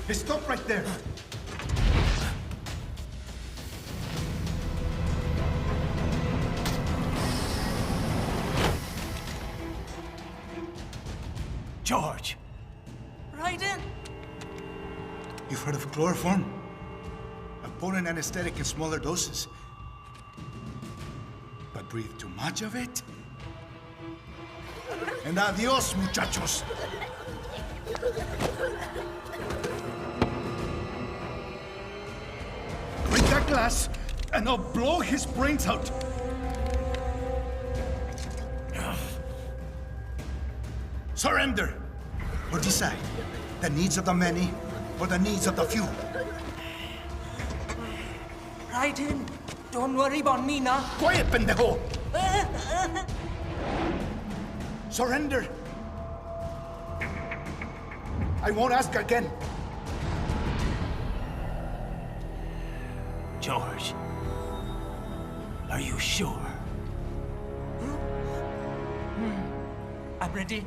Speaker 16: Hey, stop right there!
Speaker 15: George! Raiden!
Speaker 16: You've heard of chloroform? A potent anesthetic in smaller doses. But breathe too much of it? And adios, muchachos. Break that glass, and I'll blow his brains out. Surrender, or decide the needs of the many or the needs of the few.
Speaker 15: Right in. Don't worry about me now.
Speaker 16: Quiet, pendejo! Surrender. I won't ask again.
Speaker 3: George, are you sure?
Speaker 15: I'm ready.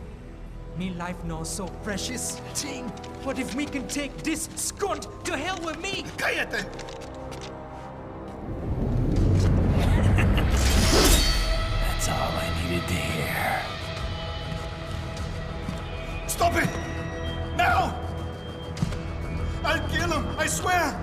Speaker 15: Me life now so precious. Ting, what if we can take this skunt to hell with me?
Speaker 16: Cállate!
Speaker 3: That's all I needed to hear.
Speaker 16: Stop it! Now! I'll kill him, I swear!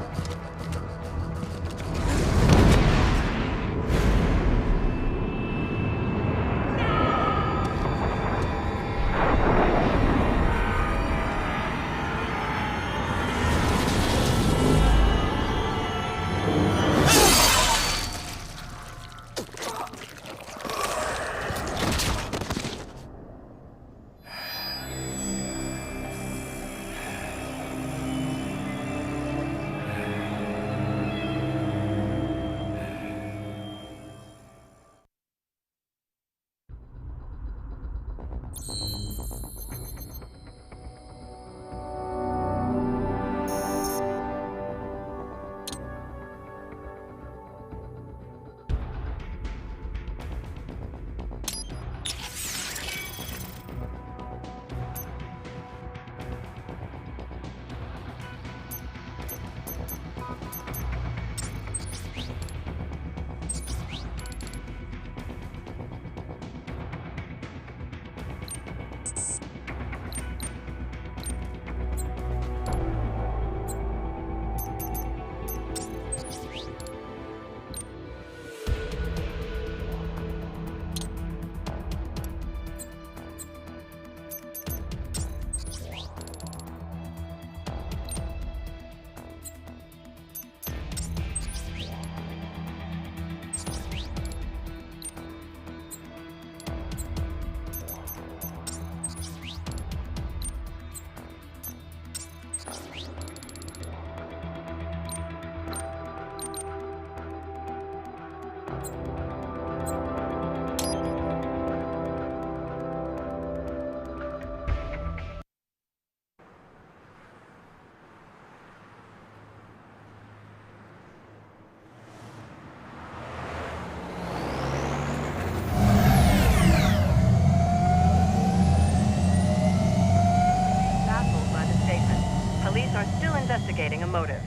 Speaker 18: Investigating a motive.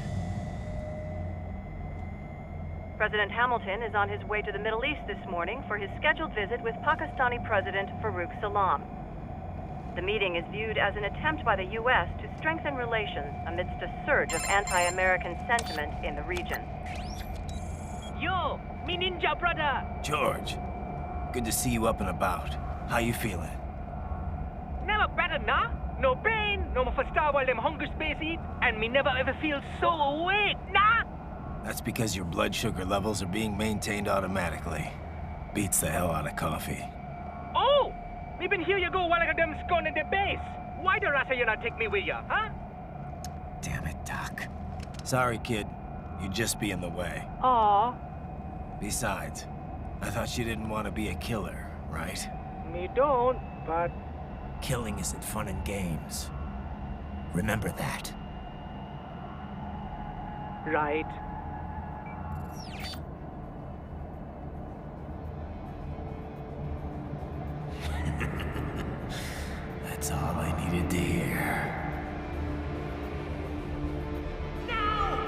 Speaker 18: President Hamilton is on his way to the Middle East this morning for his scheduled visit with Pakistani President Farouk Salam. The meeting is viewed as an attempt by the U.S. to strengthen relations amidst a surge of anti-American sentiment in the region.
Speaker 15: Yo, me ninja brother!
Speaker 3: George, good to see you up and about. How you feeling?
Speaker 15: Never better, nah? No pain, no more starve while them hunger space eat, and me never ever feel so awake, nah?
Speaker 3: That's because your blood sugar levels are being maintained automatically. Beats the hell out of coffee.
Speaker 15: Oh! Me been here you go while I got them scone in the base. Why the rasta you not take me with ya, huh?
Speaker 3: Damn it, Doc. Sorry, kid. You'd just be in the way.
Speaker 15: Aw.
Speaker 3: Besides, I thought you didn't want to be a killer, right?
Speaker 15: Me don't, but...
Speaker 3: Killing isn't fun and games. Remember that.
Speaker 15: Right.
Speaker 3: That's all I needed to hear.
Speaker 2: Now!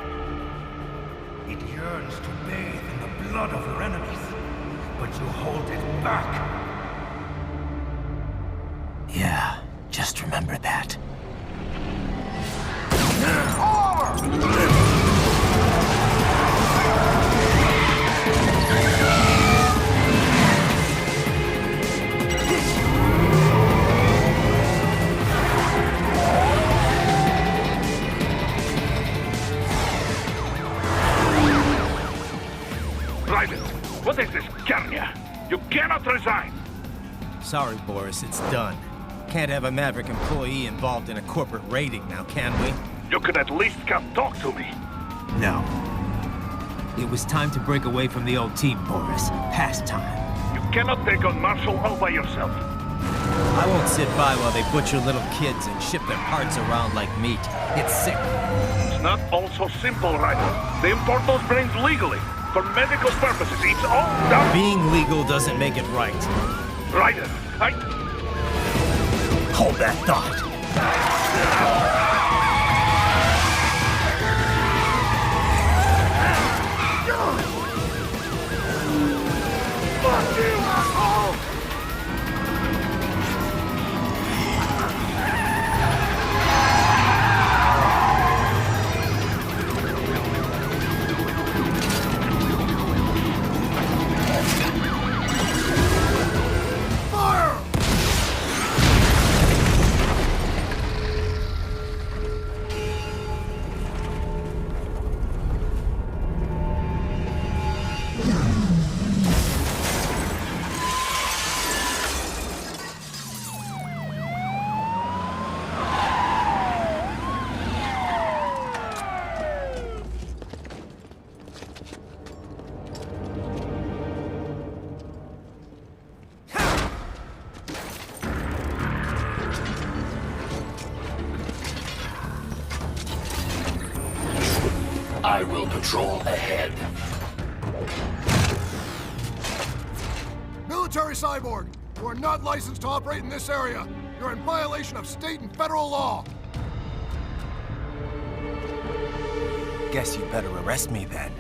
Speaker 2: It yearns to bathe in the blood of your enemies, but you hold it back.
Speaker 3: Yeah, just remember that. Sorry, Boris, it's done. Can't have a Maverick employee involved in a corporate raiding now, can we?
Speaker 9: You could at least come talk to me.
Speaker 3: No. It was time to break away from the old team, Boris. Past time.
Speaker 9: You cannot take on Marshall all by yourself.
Speaker 3: I won't sit by while they butcher little kids and ship their parts around like meat. It's sick.
Speaker 9: It's not all so simple, Ryder. They import those brains legally. For medical purposes, it's all done.
Speaker 3: Being legal doesn't make it right.
Speaker 9: Ryder,
Speaker 3: Hold that thought.
Speaker 9: Fuck you, asshole!
Speaker 12: I will patrol ahead.
Speaker 19: Military cyborg, you are not licensed to operate in this area. You're in violation of state and federal law.
Speaker 3: Guess you better arrest me then.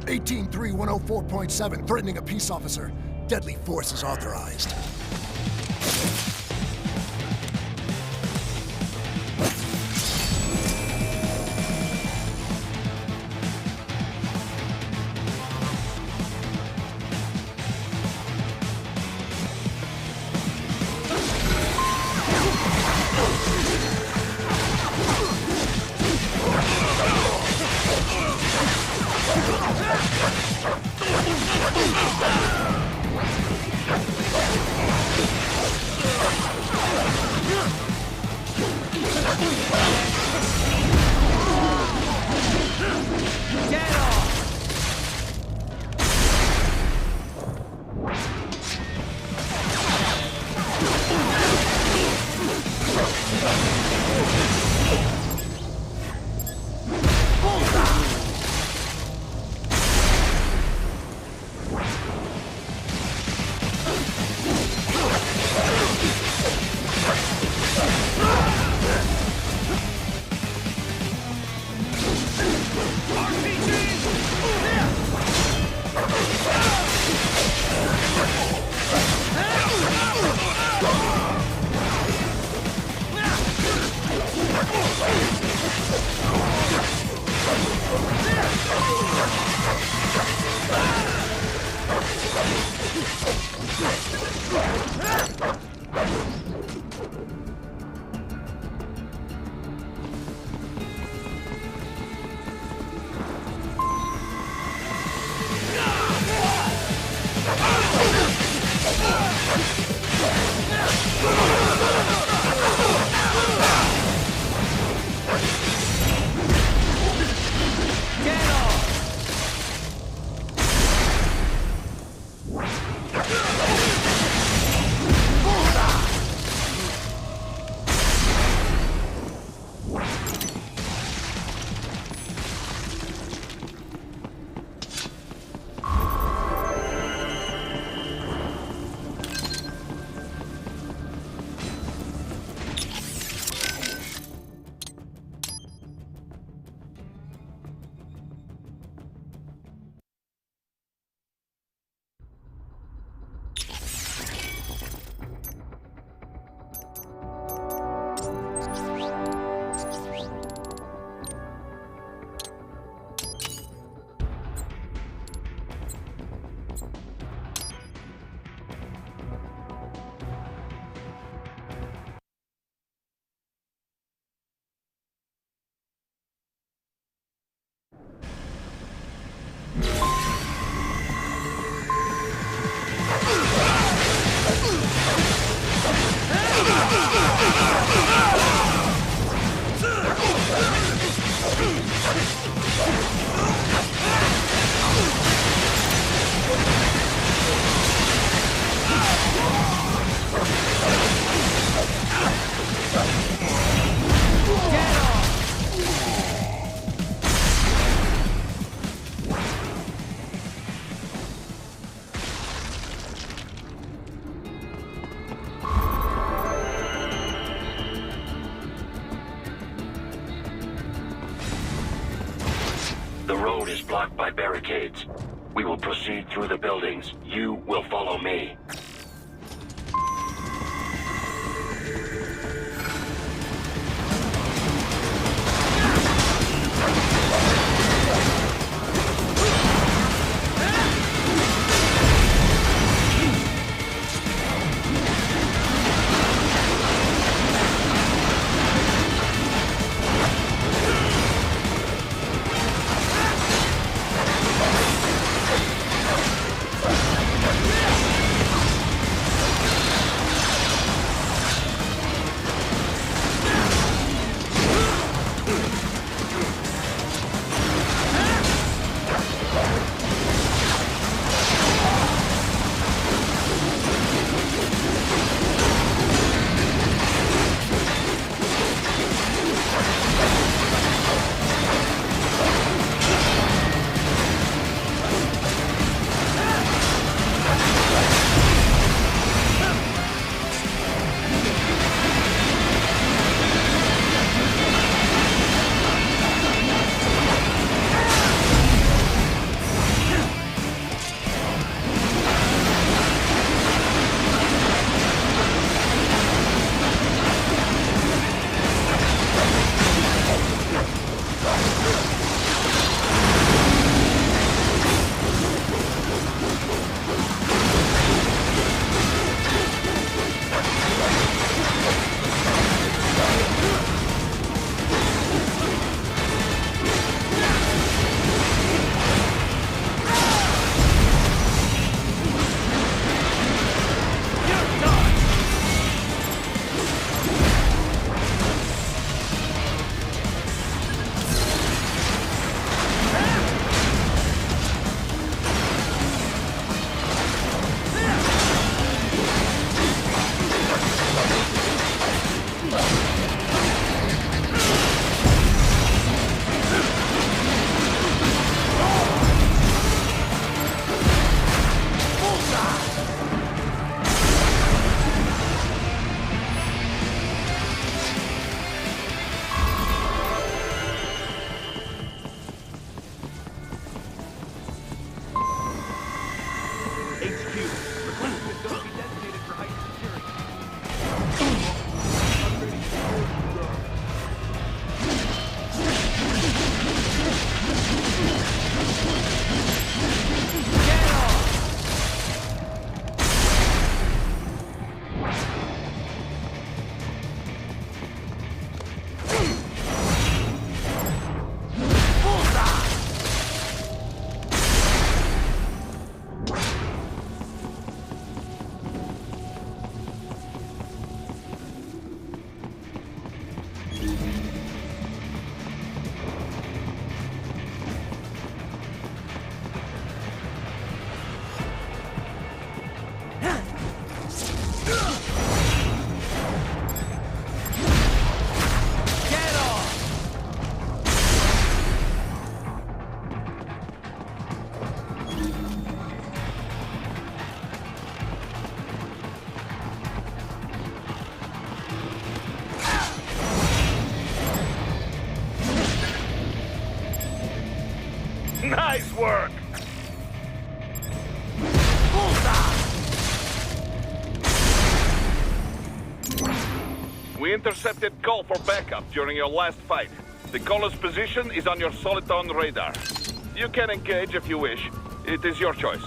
Speaker 19: 18-3-104.7, threatening a peace officer. Deadly force is authorized.
Speaker 12: The road is blocked by barricades. We will proceed through the buildings. You will follow me.
Speaker 9: Nice work! We intercepted call for backup during your last fight. The caller's position is on your Soliton radar. You can engage if you wish. It is your choice.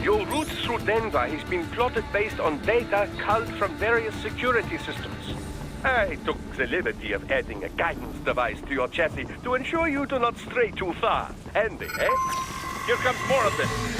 Speaker 10: Your route through Denver has been plotted based on data culled from various security systems. I took the liberty of adding a guidance device to your chassis to ensure you do not stray too far. Handy, eh?
Speaker 9: Here comes more of this.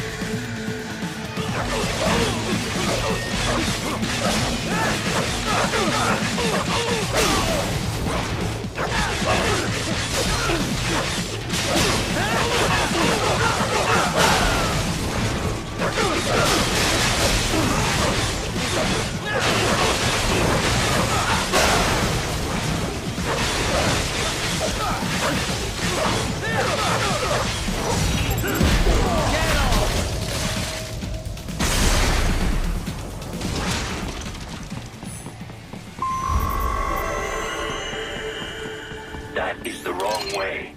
Speaker 12: wrong way.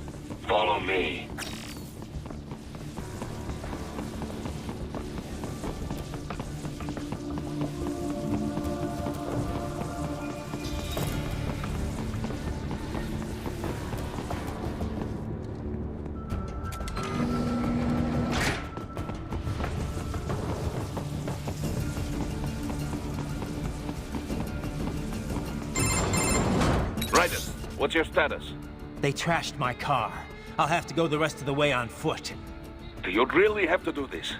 Speaker 12: Follow me.
Speaker 9: Raiden, what's your status?
Speaker 3: They trashed my car. I'll have to go the rest of the way on foot.
Speaker 9: Do you really have to do this?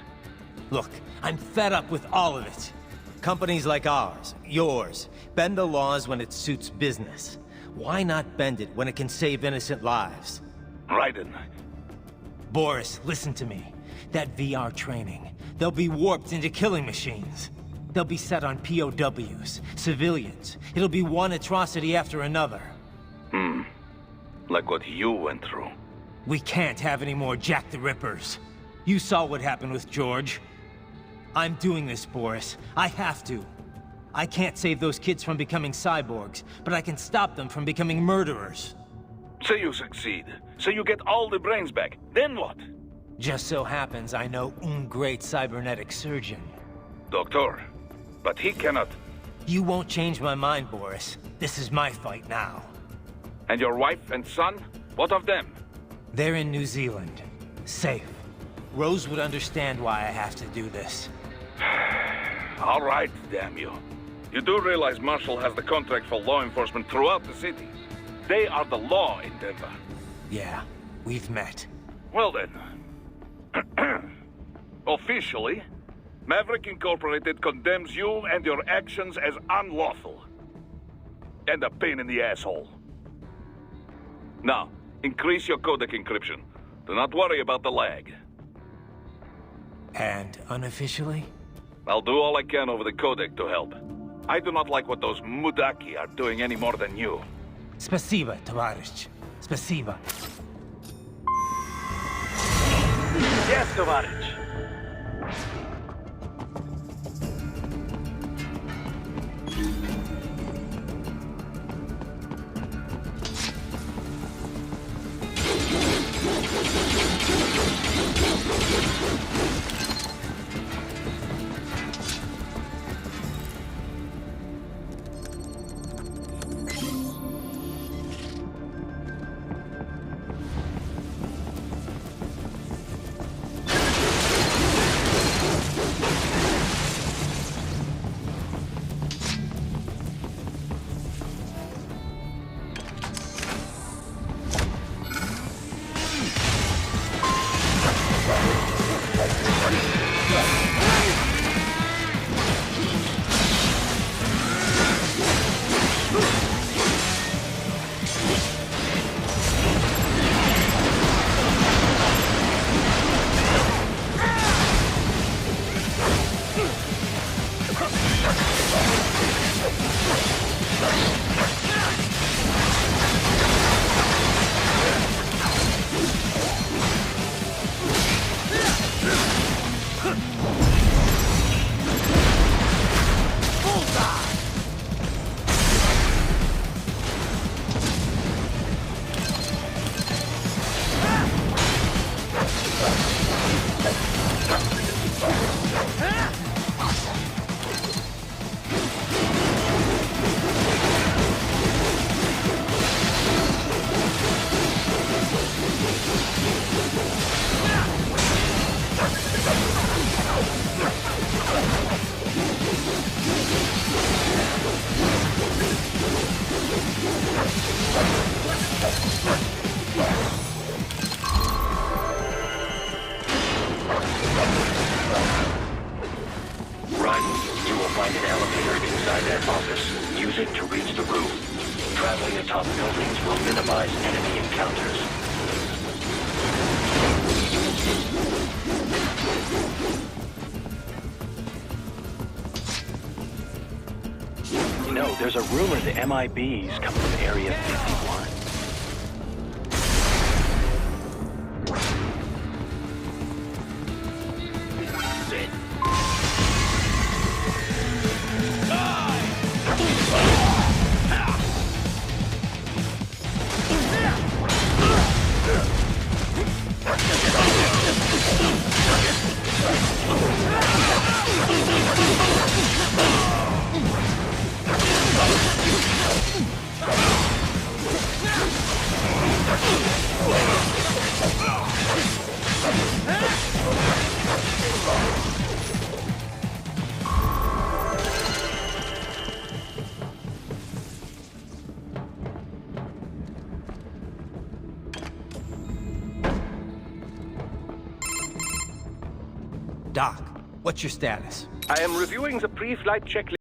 Speaker 3: Look, I'm fed up with all of it. Companies like ours, yours, bend the laws when it suits business. Why not bend it when it can save innocent lives?
Speaker 9: Raiden.
Speaker 3: Boris, listen to me. That VR training, they'll be warped into killing machines. They'll be set on POWs, civilians. It'll be one atrocity after another.
Speaker 9: Like what you went through.
Speaker 3: We can't have any more Jack the Rippers. You saw what happened with George. I'm doing this, Boris. I have to. I can't save those kids from becoming cyborgs, but I can stop them from becoming murderers.
Speaker 9: Say you succeed. Say you get all the brains back. Then what?
Speaker 3: Just so happens I know un great cybernetic surgeon.
Speaker 9: Doctor. But he cannot.
Speaker 3: You won't change my mind, Boris. This is my fight now.
Speaker 9: And your wife and son? What of them?
Speaker 3: They're in New Zealand. Safe. Rose would understand why I have to do this.
Speaker 9: All right, damn you. You do realize Marshall has the contract for law enforcement throughout the city. They are the law in Denver.
Speaker 3: Yeah, we've met.
Speaker 9: Well then. Officially, Maverick Incorporated condemns you and your actions as unlawful. And a pain in the asshole. Now, increase your codec encryption. Do not worry about the lag.
Speaker 3: And unofficially?
Speaker 9: I'll do all I can over the codec to help. I do not like what those Mudaki are doing any more than you.
Speaker 3: Spasiba, Tovarich. Spasiba.
Speaker 11: Yes, Tovarich.
Speaker 12: Find an elevator inside that office. Use it to reach the roof. Traveling atop buildings will minimize enemy encounters.
Speaker 11: You know, there's a rumor the MIB's coming from Area 51.
Speaker 15: What's your status?
Speaker 10: I am reviewing the pre-flight checklist.